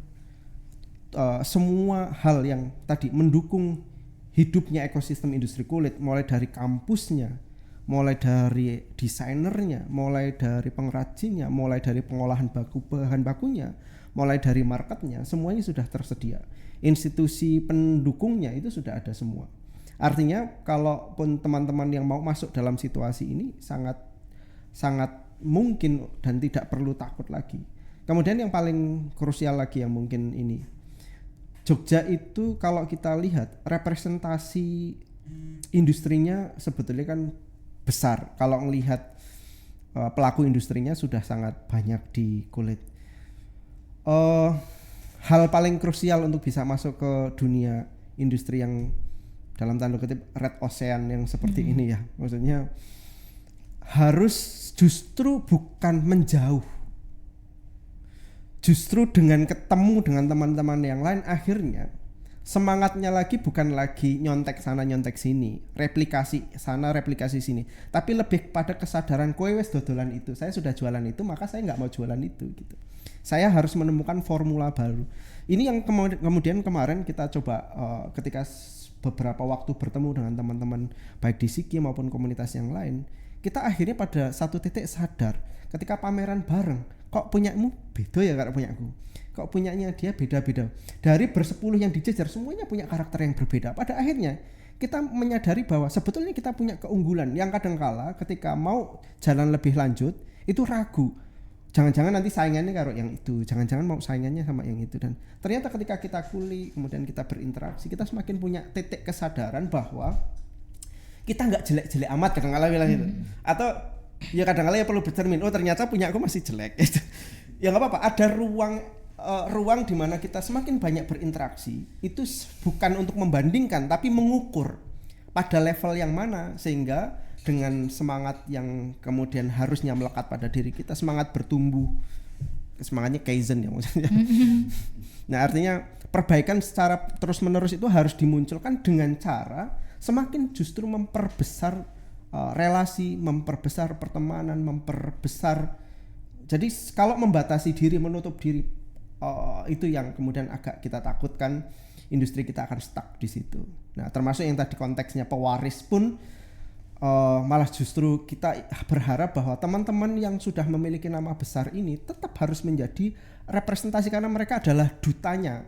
semua hal yang tadi mendukung hidupnya ekosistem industri kulit, mulai dari kampusnya, mulai dari desainernya, mulai dari pengrajinnya, mulai dari pengolahan bahan bakunya, mulai dari marketnya, semuanya sudah tersedia. Institusi pendukungnya itu sudah ada semua. Artinya kalaupun teman-teman yang mau masuk dalam situasi ini sangat mungkin dan tidak perlu takut lagi. Kemudian yang paling krusial lagi yang mungkin ini, Jogja itu kalau kita lihat representasi industrinya sebetulnya kan besar. Kalau melihat pelaku industrinya sudah sangat banyak di kulit. Hal paling krusial untuk bisa masuk ke dunia industri yang dalam tanda kutip red ocean yang seperti ini ya, maksudnya harus justru bukan menjauh. Justru dengan ketemu dengan teman-teman yang lain akhirnya semangatnya lagi bukan lagi nyontek sana nyontek sini, replikasi sana replikasi sini, tapi lebih pada kesadaran kowe wes dodolan itu, saya sudah jualan itu maka saya nggak mau jualan itu gitu. Saya harus menemukan formula baru. Ini yang kemudian kemarin kita coba ketika beberapa waktu bertemu dengan teman-teman baik di Siki maupun komunitas yang lain, kita akhirnya pada satu titik sadar ketika pameran bareng, kok punyamu beda ya kalau punyaku, kok punyanya dia beda-beda. Dari bersepuluh yang dijejer semuanya punya karakter yang berbeda. Pada akhirnya kita menyadari bahwa sebetulnya kita punya keunggulan yang kadangkala ketika mau jalan lebih lanjut itu ragu. Jangan-jangan nanti saingannya karo yang itu, jangan-jangan mau saingannya sama yang itu. Dan ternyata ketika kita kulik kemudian kita berinteraksi, kita semakin punya titik kesadaran bahwa kita nggak jelek-jelek amat kadang-kala bilang gitu. Atau ya kadang-kala ya perlu bercermin, oh ternyata punya aku masih jelek. Ya nggak apa-apa, ada ruang di mana kita semakin banyak berinteraksi. Itu bukan untuk membandingkan tapi mengukur pada level yang mana sehingga dengan semangat yang kemudian harusnya melekat pada diri kita, semangat bertumbuh, semangatnya kaizen ya maksudnya. Nah artinya perbaikan secara terus menerus itu harus dimunculkan dengan cara semakin justru memperbesar relasi, memperbesar pertemanan, memperbesar. Jadi kalau membatasi diri, menutup diri, itu yang kemudian agak kita takutkan, industri kita akan stuck di situ. Nah termasuk yang tadi konteksnya pewaris pun malah justru kita berharap bahwa teman-teman yang sudah memiliki nama besar ini tetap harus menjadi representasi karena mereka adalah dutanya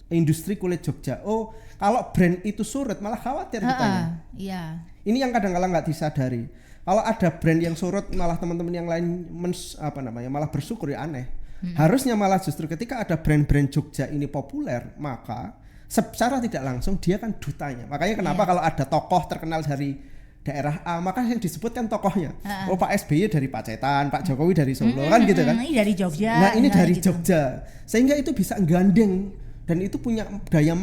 industri kulit Jogja. Oh, kalau brand itu surut malah khawatir kitanya. Iya. Ini yang kadang-kala nggak disadari. Kalau ada brand yang surut malah teman-teman yang lain malah bersyukur ya aneh. Harusnya malah justru ketika ada brand-brand Jogja ini populer, maka secara tidak langsung dia kan dutanya. Makanya kenapa kalau ada tokoh terkenal dari daerah A, maka yang disebutkan tokohnya. Oh Pak SBY dari Pacetan, Pak Jokowi dari Solo kan gitu kan. Ini dari Jogja. Nah ini dari gitu. Jogja. Sehingga itu bisa gandeng dan itu punya daya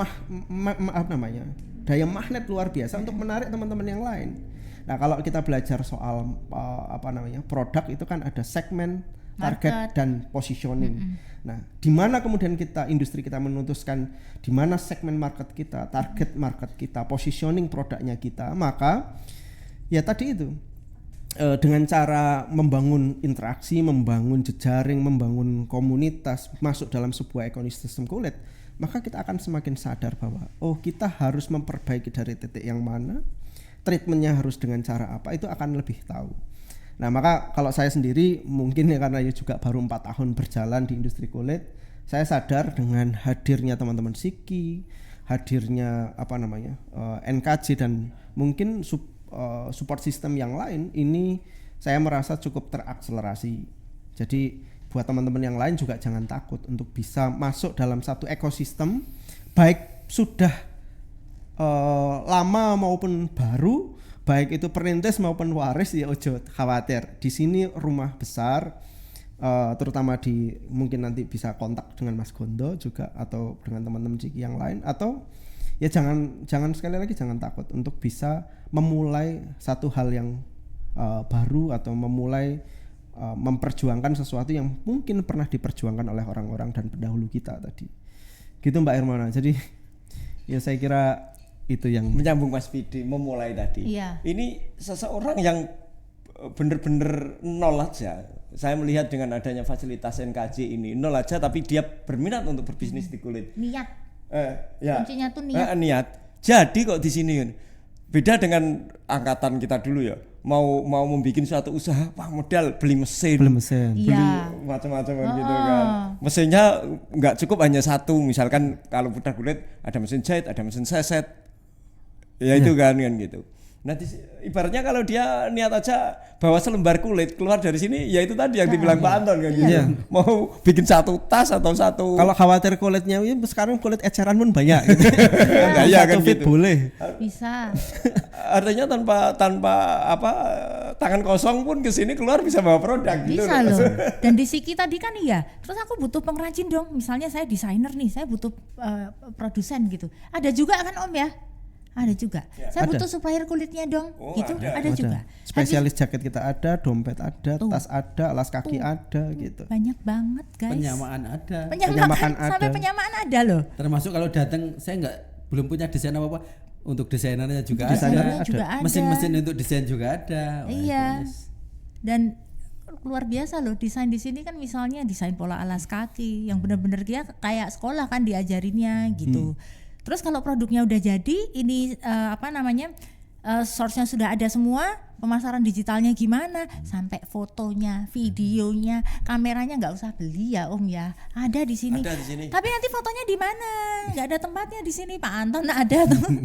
daya magnet luar biasa untuk menarik teman-teman yang lain. Nah kalau kita belajar soal produk itu kan ada segmen, target dan positioning. Nah, di mana kemudian industri kita memutuskan di mana segmen market kita, target market kita, positioning produknya kita, maka ya tadi itu dengan cara membangun interaksi, membangun jejaring, membangun komunitas, masuk dalam sebuah ekosistem kulit, maka kita akan semakin sadar bahwa kita harus memperbaiki dari titik yang mana, treatmentnya harus dengan cara apa, itu akan lebih tahu. Nah maka kalau saya sendiri mungkin ya karena juga baru 4 tahun berjalan di industri kulit, saya sadar dengan hadirnya teman-teman Siki, hadirnya NKJ dan mungkin support system yang lain, ini saya merasa cukup terakselerasi. Jadi buat teman-teman yang lain juga jangan takut untuk bisa masuk dalam satu ekosistem, baik sudah lama maupun baru, baik itu perintis maupun waris, ya ojo khawatir. Di sini rumah besar, terutama mungkin nanti bisa kontak dengan Mas Gondo juga atau dengan teman-teman Ciki yang lain, atau ya jangan sekali lagi jangan takut untuk bisa memulai satu hal yang baru atau memulai memperjuangkan sesuatu yang mungkin pernah diperjuangkan oleh orang-orang dan pendahulu kita tadi. Gitu Mbak Hermana. Jadi ya saya kira Itu yang menyambung Mas Pidi memulai tadi. Iya. Ini seseorang yang benar-benar nol aja. Saya melihat dengan adanya fasilitas NKJ ini nol aja, tapi dia berminat untuk berbisnis di kulit. Niat. Ya. Kuncinya tuh niat. Niat. Jadi kok di sini kan beda dengan angkatan kita dulu ya. Mau membuat suatu usaha, wah modal beli mesin. mesin. Beli Iya. macam-macam gitu kan. Mesinnya nggak cukup hanya satu, misalkan kalau putar kulit ada mesin jahit, ada mesin seset. Ya itu kan gitu. Nah ibaratnya kalau dia niat aja bawa selembar kulit keluar dari sini, ya itu tadi yang dibilang Pak Anton kan gitu. Mau bikin satu tas atau satu. Kalau khawatir kulitnya, ya sekarang kulit eceran pun banyak. Gitu. ya Satu kan fit gitu. boleh. Bisa. Artinya tanpa apa tangan kosong pun ke sini keluar bisa bawa produk gitu. Bisa loh. Dan di Siki tadi kan iya. Terus aku butuh pengrajin dong. Misalnya saya desainer nih, saya butuh produsen gitu. Ada juga kan Om ya? Ada juga. Saya Ada. butuh supplier kulitnya dong. Gitu. Ada juga. Spesialis jaket kita ada, dompet ada, Tuh. tas ada, alas kaki ada gitu. Banyak banget guys. Penyamaan ada. Penyamaan sampai ada. penyamaan ada loh. Termasuk kalau datang saya belum punya desain apa-apa, untuk desainernya juga Desainernya ada. juga ada. Mesin-mesin untuk desain juga ada. Wah, Iya. itu Dan luar biasa loh desain di sini kan, misalnya desain pola alas kaki yang benar-benar dia kayak sekolah kan diajarinnya gitu. Terus kalau produknya udah jadi, ini source-nya sudah ada semua, pemasaran digitalnya gimana, sampai fotonya, videonya, kameranya nggak usah beli ya Om ya, ada di sini. Ada di sini. Tapi nanti fotonya di mana? Nggak ada tempatnya di sini, Pak Anton ada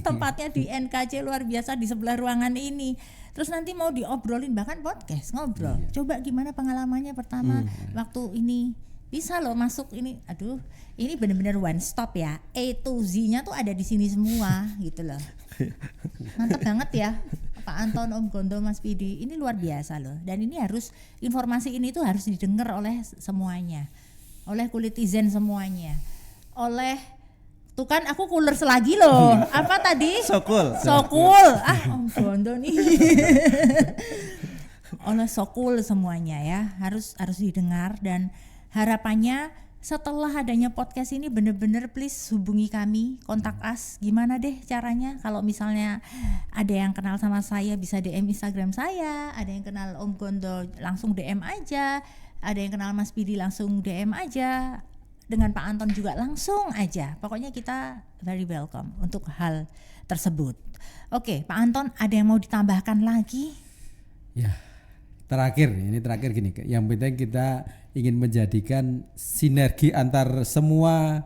tempatnya di NKJ luar biasa di sebelah ruangan ini. Terus nanti mau diobrolin, bahkan podcast ngobrol. Coba gimana pengalamannya pertama waktu ini. Bisa loh masuk ini, aduh, ini benar-benar one stop ya. A to Z-nya tuh ada di sini semua gitu loh. Mantap banget ya, Pak Anton, Om Gondo, Mas Pidi. Ini luar biasa loh. Dan ini informasi ini tuh harus didengar oleh semuanya, oleh kulitizen semuanya, oleh tuh kan aku coolers lagi loh. Apa tadi? Sokul. Sokul. Om Gondo nih. Oleh Sokul semuanya ya, harus didengar. Dan harapannya setelah adanya podcast ini bener-bener please hubungi kami, kontak us. Gimana deh caranya? Kalau misalnya ada yang kenal sama saya bisa DM Instagram saya, ada yang kenal Om Gondo langsung DM aja, ada yang kenal Mas Pidi langsung DM aja, dengan Pak Anton juga langsung aja. Pokoknya kita very welcome untuk hal tersebut. Oke, Pak Anton, ada yang mau ditambahkan lagi? Ya, terakhir gini, yang penting kita ingin menjadikan sinergi antar semua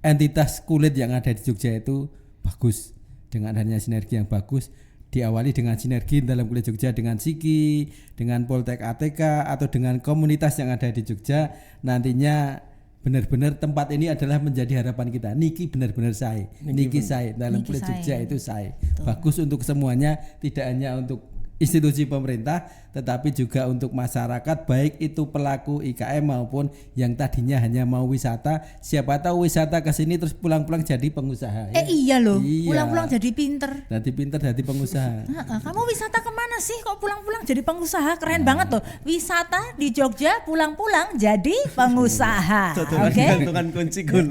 entitas kulit yang ada di Jogja itu bagus. Dengan adanya sinergi yang bagus, diawali dengan sinergi dalam kulit Jogja dengan Siki, dengan Poltek ATK, atau dengan komunitas yang ada di Jogja. Nantinya benar-benar tempat ini adalah menjadi harapan kita. Niki benar-benar say, Niki say dalam Niki kulit say. Jogja itu say. Bagus untuk semuanya, tidak hanya untuk institusi pemerintah, tetapi juga untuk masyarakat, baik itu pelaku IKM maupun yang tadinya hanya mau wisata. Siapa tahu wisata ke sini terus pulang-pulang jadi pengusaha. Ya? Iya loh, Iya. pulang-pulang jadi pinter. Jadi pinter, jadi pengusaha. Kamu wisata kemana sih kok pulang-pulang jadi pengusaha? Keren banget tuh. Wisata di Jogja pulang-pulang jadi pengusaha. Oke. Gantungan kunci Gun.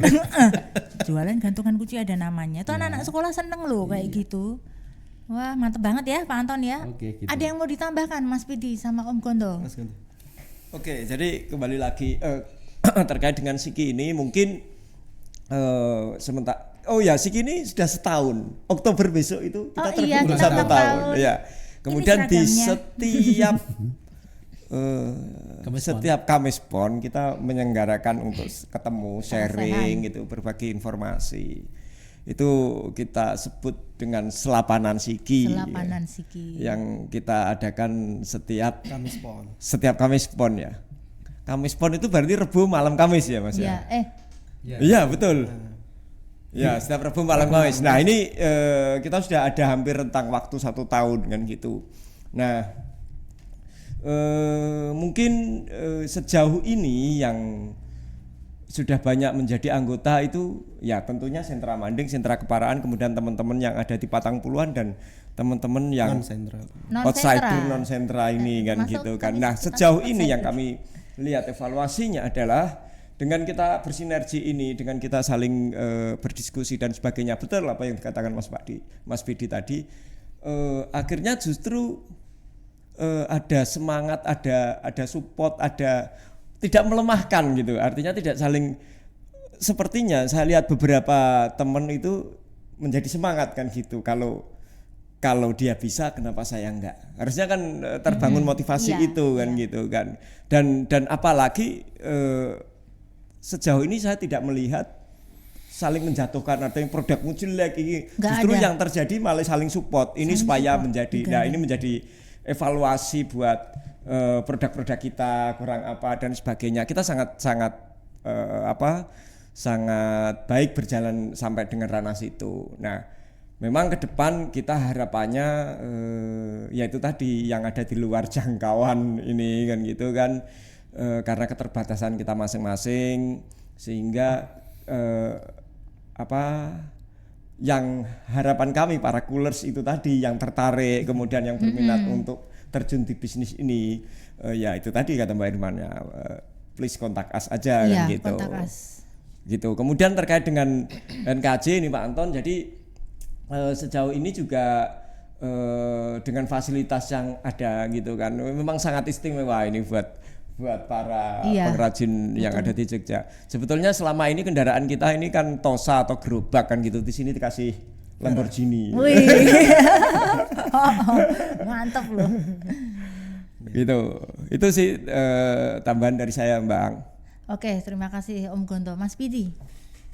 Jualan gantungan kunci ada namanya. Itu anak-anak sekolah seneng loh kayak gitu. Wah, mantep banget ya Pak Anton ya. Oke, gitu. Ada yang mau ditambahkan Mas Pidi sama Om Gondo? Oke, jadi kembali lagi terkait dengan Siki ini mungkin sementara. Oh ya, Siki ini sudah setahun. Oktober besok itu kita iya, terhubung kita 1 ulang tahun. tahun. Ya. Kemudian Ini di seragamnya. setiap Kamis Pon kita menyelenggarakan untuk ketemu, sharing gitu, berbagi informasi. Itu kita sebut dengan Selapanan Siki. Selapanan Siki. Yang kita adakan setiap Kamis Pon. Setiap Kamis Pon ya. Kamis Pon itu berarti Rebu malam Kamis ya Mas Iya, ya? Iya betul. Ya setiap Rebu malam Kamis. Nah ini kita sudah ada hampir rentang waktu 1 tahun kan gitu. Nah mungkin sejauh ini yang sudah banyak menjadi anggota itu ya tentunya Sentra Manding, Sentra Keparaan, kemudian teman-teman yang ada di Patang Puluhan dan teman-teman yang outsider non-sentra ini kan Masuk gitu kan. kami Nah kita sejauh outsider. ini yang kami lihat evaluasinya adalah dengan kita bersinergi ini, dengan kita saling berdiskusi dan sebagainya, betul apa yang dikatakan Mas Bidi tadi, akhirnya justru ada semangat, ada support, ada tidak melemahkan gitu. Artinya tidak saling, sepertinya saya lihat beberapa teman itu menjadi semangat kan gitu. Kalau dia bisa, kenapa saya enggak? Harusnya kan terbangun motivasi itu kan gitu kan. Dan apalagi sejauh ini saya tidak melihat saling menjatuhkan atau yang produkmu jelek ini. Justru yang terjadi malah saling support. Ini saling supaya support. Menjadi ini menjadi evaluasi buat produk-produk kita kurang apa dan sebagainya. Kita sangat baik berjalan sampai dengan ranah situ. Nah, memang ke depan kita harapannya yaitu tadi yang ada di luar jangkauan ini kan gitu kan, karena keterbatasan kita masing-masing, sehingga yang harapan kami para coolers itu tadi yang tertarik kemudian yang berminat untuk terjun di bisnis ini, ya itu tadi kata Mbak Irman ya, please kontak us aja kan gitu. Kontak us. Gitu. Kemudian terkait dengan NKJ ini Pak Anton, jadi sejauh ini juga dengan fasilitas yang ada gitu kan, memang sangat istimewa ini buat para pengrajin yang ada di Jogja. Sebetulnya selama ini kendaraan kita ini kan Tosa atau gerobak kan gitu, di sini dikasih Lamborghini. Mantap loh. Gitu. Itu sih tambahan dari saya, Bang. Oke, terima kasih Om Gonto. Mas Bidi.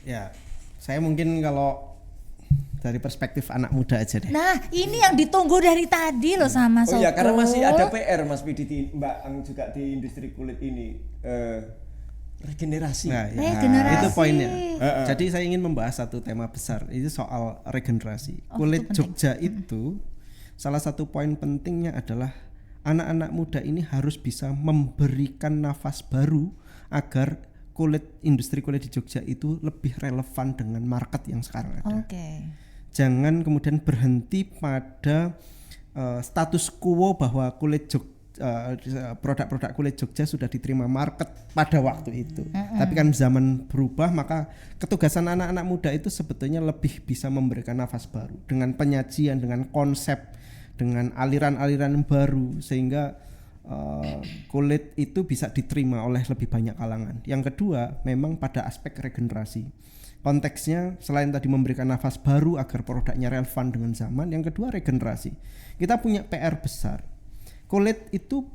Ya, saya mungkin kalau dari perspektif anak muda aja deh. Nah, ini yang ditunggu dari tadi loh sama Sopo. Oh ya, karena masih ada PR Mas Bidi, Mbak Ang juga di industri kulit ini, regenerasi. Nah, regenerasi. Itu poinnya. Jadi saya ingin membahas satu tema besar, itu soal regenerasi. Kulit Jogja itu salah satu poin pentingnya adalah anak-anak muda ini harus bisa memberikan nafas baru agar industri kulit di Jogja itu lebih relevan dengan market yang sekarang ada. Jangan kemudian berhenti pada status quo bahwa produk-produk kulit Jogja sudah diterima market pada waktu itu. Tapi kan zaman berubah, maka ketugasan anak-anak muda itu sebetulnya lebih bisa memberikan nafas baru dengan penyajian, dengan konsep, dengan aliran-aliran baru, sehingga kulit itu bisa diterima oleh lebih banyak kalangan. Yang kedua, memang pada aspek regenerasi. Konteksnya selain tadi memberikan nafas baru agar produknya relevan dengan zaman, yang kedua regenerasi. Kita punya PR besar. Kulit itu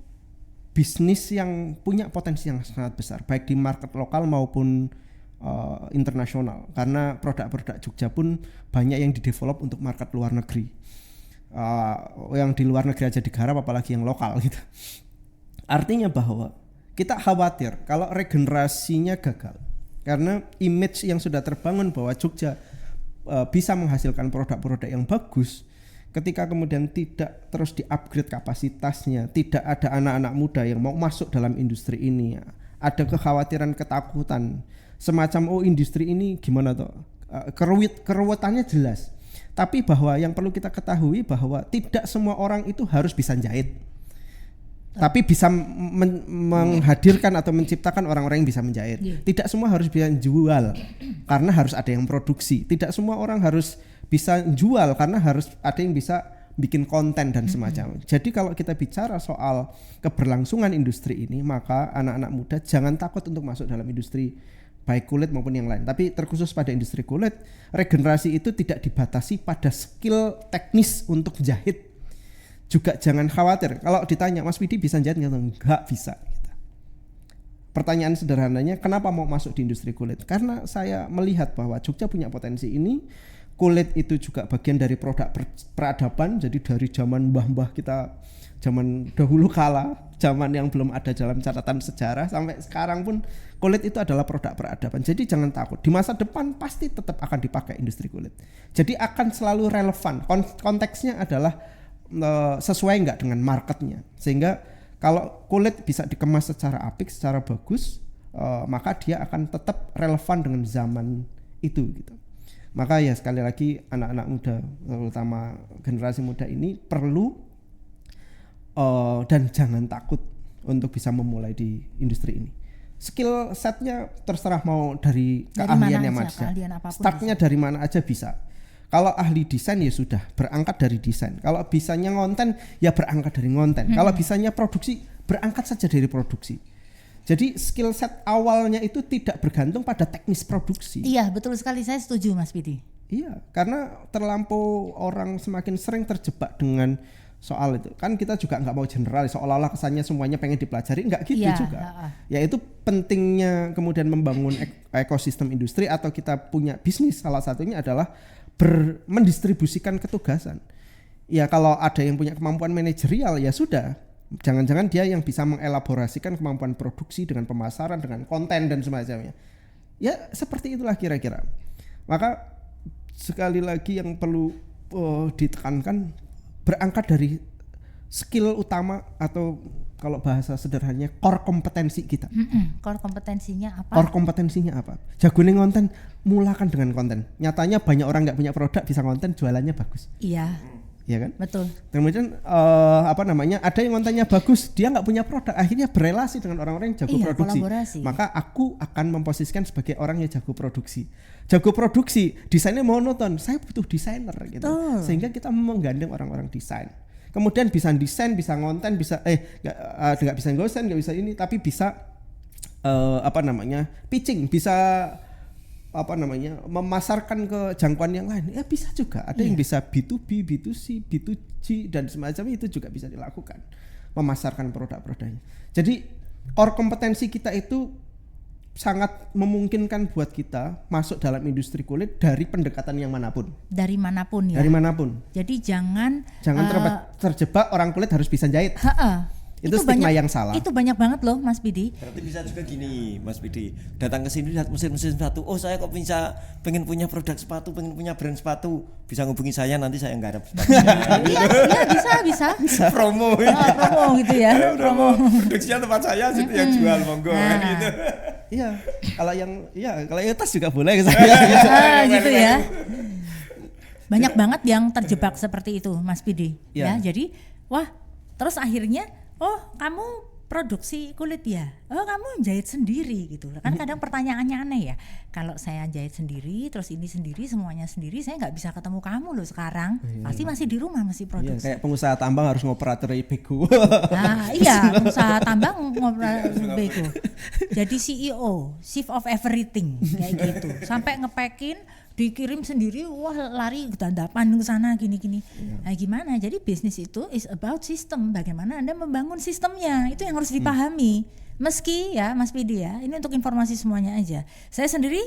bisnis yang punya potensi yang sangat besar, baik di market lokal maupun internasional. Karena produk-produk Jogja pun banyak yang didevelop untuk market luar negeri. Yang di luar negeri aja digarap, apalagi yang lokal gitu. Artinya bahwa kita khawatir kalau regenerasinya gagal, karena image yang sudah terbangun bahwa Jogja bisa menghasilkan produk-produk yang bagus, ketika kemudian tidak terus di-upgrade kapasitasnya, tidak ada anak-anak muda yang mau masuk dalam industri ini, ada kekhawatiran, ketakutan semacam industri ini gimana toh, keruwetannya jelas. Tapi bahwa yang perlu kita ketahui bahwa tidak semua orang itu harus bisa jahit, tapi bisa menghadirkan atau menciptakan orang-orang yang bisa menjahit. Tidak semua harus bisa jual, karena harus ada yang produksi. Tidak semua orang harus bisa jual, karena harus ada yang bisa bikin konten dan semacam. Jadi kalau kita bicara soal keberlangsungan industri ini, maka anak-anak muda jangan takut untuk masuk dalam industri baik kulit maupun yang lain. Tapi terkhusus pada industri kulit, regenerasi itu tidak dibatasi pada skill teknis untuk jahit. Juga jangan khawatir kalau ditanya Mas Widi bisa jahit nggak bisa gitu. Pertanyaan sederhananya, kenapa mau masuk di industri kulit? Karena saya melihat bahwa Jogja punya potensi ini. Kulit itu juga bagian dari produk peradaban. Jadi dari zaman mbah-mbah kita, zaman dahulu kala, zaman yang belum ada dalam catatan sejarah, sampai sekarang pun kulit itu adalah produk peradaban. Jadi jangan takut, di masa depan pasti tetap akan dipakai industri kulit. Jadi akan selalu relevan. Konteksnya adalah sesuai nggak dengan marketnya, sehingga kalau kulit bisa dikemas secara apik, secara bagus, maka dia akan tetap relevan dengan zaman itu gitu. Maka ya sekali lagi anak-anak muda, terutama generasi muda ini perlu dan jangan takut untuk bisa memulai di industri ini. skill setnya terserah mau dari Dari keahlian mana yang aja, mana keahlian apapun startnya dari mana aja bisa. Kalau ahli desain ya sudah berangkat dari desain. Kalau bisanya ngonten ya berangkat dari ngonten. Kalau bisanya produksi berangkat saja dari produksi. Jadi skill set awalnya itu tidak bergantung pada teknis produksi. Iya, betul sekali, saya setuju Mas Pidi. Iya, karena terlampau orang semakin sering terjebak dengan soal itu. Kan kita juga nggak mau general, seolah-olah kesannya semuanya pengen dipelajari, nggak gitu Iya, juga. Yaitu pentingnya kemudian membangun ekosistem industri atau kita punya bisnis, salah satunya adalah mendistribusikan ketugasan. Ya kalau ada yang punya kemampuan manajerial ya sudah, jangan-jangan dia yang bisa mengelaborasikan kemampuan produksi dengan pemasaran, dengan konten dan semacamnya. Ya seperti itulah kira-kira. Maka sekali lagi yang perlu ditekankan, berangkat dari skill utama atau kalau bahasa sederhananya core kompetensi kita. Core kompetensinya apa? Core kompetensinya apa? Jago nih konten, mulakan dengan konten. Nyatanya banyak orang nggak punya produk bisa konten, jualannya bagus, Iya, ya kan? betul. Kemudian ada yang kontennya bagus, dia nggak punya produk, akhirnya berelasi dengan orang-orang yang jago Iya, produksi. kolaborasi. Maka aku akan memposisikan sebagai orang yang jago produksi. Jago produksi, desainnya monoton, saya butuh desainer gitu. Sehingga kita menggandeng orang-orang desain. Kemudian bisa desain, bisa ngonten, bisa nggak bisa ngosen, nggak bisa ini, tapi bisa pitching, bisa memasarkan ke jangkauan yang lain. Ya bisa juga. Ada yang bisa B2B, B2C, B2G dan semacamnya, itu juga bisa dilakukan. Memasarkan produk-produknya. Jadi core kompetensi kita itu sangat memungkinkan buat kita masuk dalam industri kulit dari pendekatan yang manapun. Dari manapun ya. Dari manapun. Jadi jangan terjebak orang kulit harus bisa jahit. Itu stigma yang salah. Itu banyak banget loh Mas Pidi. Berarti bisa juga gini Mas Pidi, datang ke sini lihat mesin-mesin sepatu, oh saya kok pengen punya produk sepatu, pengen punya brand sepatu, bisa ngubungi saya, nanti saya garap sepatu. Iya bisa. Promo. Promo gitu ya. Promo. Produksinya tempat saya situ yang jual, monggo gitu. Iya, kalau yang tas juga boleh ke saya. Gitu ya. Banyak banget yang terjebak seperti itu Mas Pidi. Ya, jadi terus akhirnya kamu produksi kulit ya? Oh kamu jahit sendiri gitu. Kan kadang pertanyaannya aneh ya. Kalau saya jahit sendiri, terus ini sendiri, semuanya sendiri, saya nggak bisa ketemu kamu loh sekarang. Pasti masih di rumah, masih produksi. Kayak pengusaha tambang harus ngoperatori bego. Iya, pengusaha tambang ngoperatori bego. Jadi CEO, chief of everything kayak gitu. Sampai ngepakin, dikirim sendiri, lari dandapan ke sana gini-gini. Nah gimana? Jadi bisnis itu is about system. Bagaimana Anda membangun sistemnya, itu yang harus dipahami. Meski ya Mas Pidi ya, ini untuk informasi semuanya aja. Saya sendiri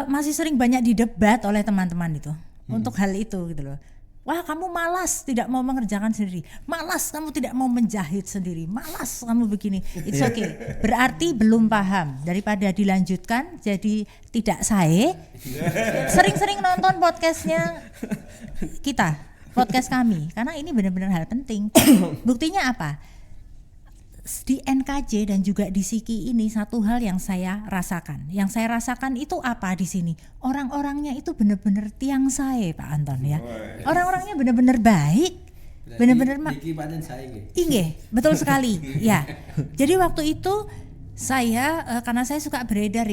masih sering banyak didebat oleh teman-teman itu untuk hal itu gitu loh. Wah kamu malas tidak mau mengerjakan sendiri, malas kamu tidak mau menjahit sendiri, malas kamu begini. It's okay, berarti belum paham. Daripada dilanjutkan jadi tidak sering-sering nonton podcastnya kita, podcast kami, karena ini benar-benar hal penting. Buktinya apa? Di NKJ dan juga di Siki ini satu hal yang saya rasakan. Yang saya rasakan itu apa di sini? Orang-orangnya itu benar-benar tiang saya, Pak Anton ya. Orang-orangnya benar-benar baik, benar-benar inggih, betul sekali. Ya. Jadi waktu itu saya karena saya suka beredar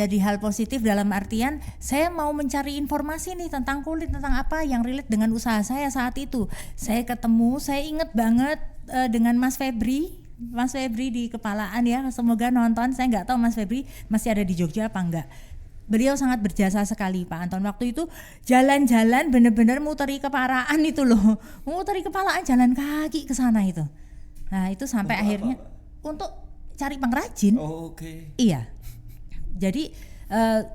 di hal positif dalam artian saya mau mencari informasi nih tentang kulit, tentang apa yang relate dengan usaha saya saat itu. Saya inget banget dengan Mas Febri di Kepalaan ya, semoga nonton. Saya nggak tahu Mas Febri masih ada di Jogja apa enggak. Beliau sangat berjasa sekali Pak Anton. Waktu itu jalan-jalan bener-bener muteri Kepalaan itu loh, muteri Kepalaan jalan kaki ke sana itu. Nah itu sampai akhirnya untuk cari pengrajin. Iya. Jadi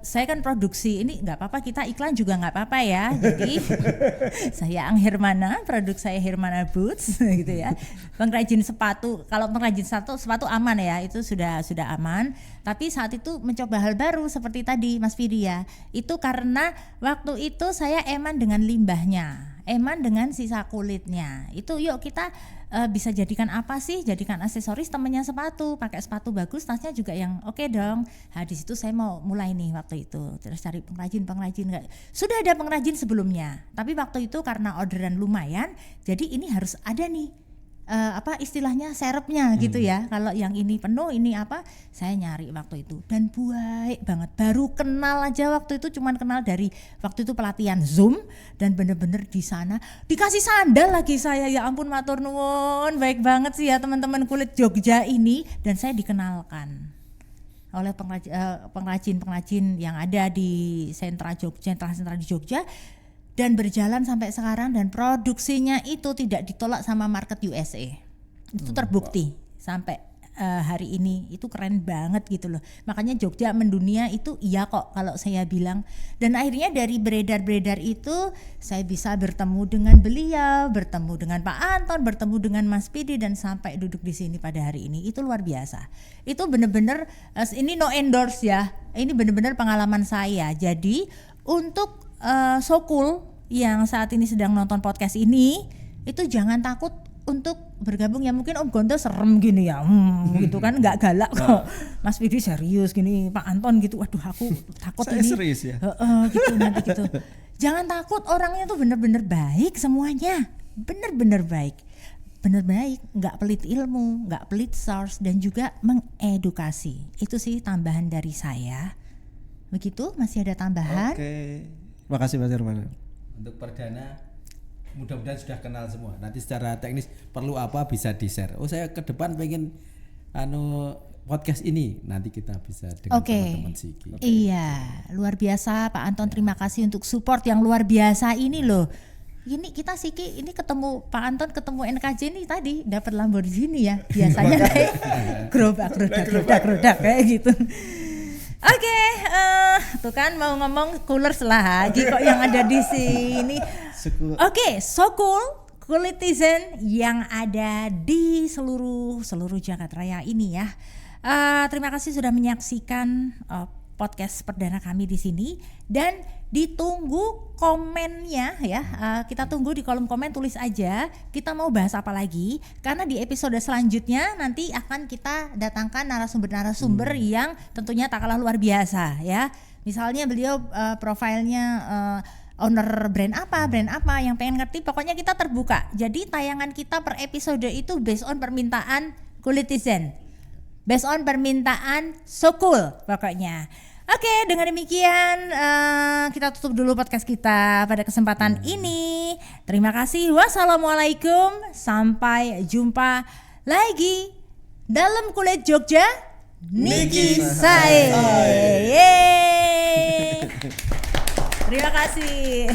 saya kan produksi ini nggak apa-apa, kita iklan juga nggak apa-apa ya. Jadi saya Hermana, produk saya Hermana Boots gitu ya. Pengrajin sepatu, kalau pengrajin sepatu aman ya, itu sudah aman. Tapi saat itu mencoba hal baru seperti tadi Mas Fidi ya. Itu karena waktu itu saya eman dengan limbahnya, eman dengan sisa kulitnya. Itu yuk kita bisa jadikan apa sih? Jadikan aksesoris temennya sepatu, pakai sepatu bagus, tasnya juga yang oke dong. Nah di situ saya mau mulai nih waktu itu, terus cari pengrajin nggak. Sudah ada pengrajin sebelumnya, tapi waktu itu karena orderan lumayan, jadi ini harus ada nih istilahnya serepnya gitu ya. Kalau yang ini penuh, ini apa? Saya nyari waktu itu dan baik banget. Baru kenal aja waktu itu, cuman kenal dari waktu itu pelatihan Zoom dan bener-bener di sana dikasih sandal lagi saya. Ya ampun, matur nuwun, baik banget sih ya teman-teman kulit Jogja ini, dan saya dikenalkan oleh pengrajin-pengrajin yang ada di sentra di Jogja. Dan berjalan sampai sekarang, dan produksinya itu tidak ditolak sama market USA. Itu terbukti sampai hari ini. Itu keren banget gitu loh. Makanya Jogja mendunia itu iya kok kalau saya bilang. Dan akhirnya dari beredar-beredar itu saya bisa bertemu dengan beliau, bertemu dengan Pak Anton, bertemu dengan Mas Pidi, dan sampai duduk di sini pada hari ini. Itu luar biasa. Itu benar-benar ini no endorse ya. Ini benar-benar pengalaman saya. Jadi untuk so cool yang saat ini sedang nonton podcast ini, itu jangan takut untuk bergabung ya. Mungkin Om Gonto serem gini ya, gitu kan, nggak galak kok. Mas Widi serius gini, Pak Anton gitu, waduh aku takut. Saya ini serius ya. gitu nanti gitu. Jangan takut, orangnya tuh bener-bener baik semuanya, bener-bener baik, nggak pelit ilmu, nggak pelit source, dan juga mengedukasi. Itu sih tambahan dari saya. Begitu, masih ada tambahan? Oke. Makasih Mas Herman. Untuk perdana mudah-mudahan sudah kenal semua. Nanti secara teknis perlu apa bisa di-share. Oh, saya ke depan pengen podcast ini, nanti kita bisa dengan teman-teman Siki. Iya, luar biasa Pak Anton, terima kasih untuk support yang luar biasa ini loh. Ini kita Siki ini ketemu Pak Anton, ketemu NKJ ini tadi dapat Lamborghini ya. Biasanya kayak gerobak kayak gitu. Oke, tuh kan mau ngomong coolers lagi kok yang ada di sini. Oke, so coolitizen yang ada di seluruh Jagat Raya ini ya. Terima kasih sudah menyaksikan podcast perdana kami di sini, dan ditunggu komennya ya. Kita tunggu di kolom komen, tulis aja kita mau bahas apa lagi, karena di episode selanjutnya nanti akan kita datangkan narasumber yang tentunya tak kalah luar biasa ya. Misalnya beliau profilnya owner brand apa yang pengen ngerti, pokoknya kita terbuka. Jadi tayangan kita per episode itu based on permintaan Coolitizen, based on permintaan so cool pokoknya. Oke, dengan demikian kita tutup dulu podcast kita pada kesempatan ini. Terima kasih. Wassalamualaikum. Sampai jumpa lagi dalam Kulit Jogja. Niki Sae. Terima kasih.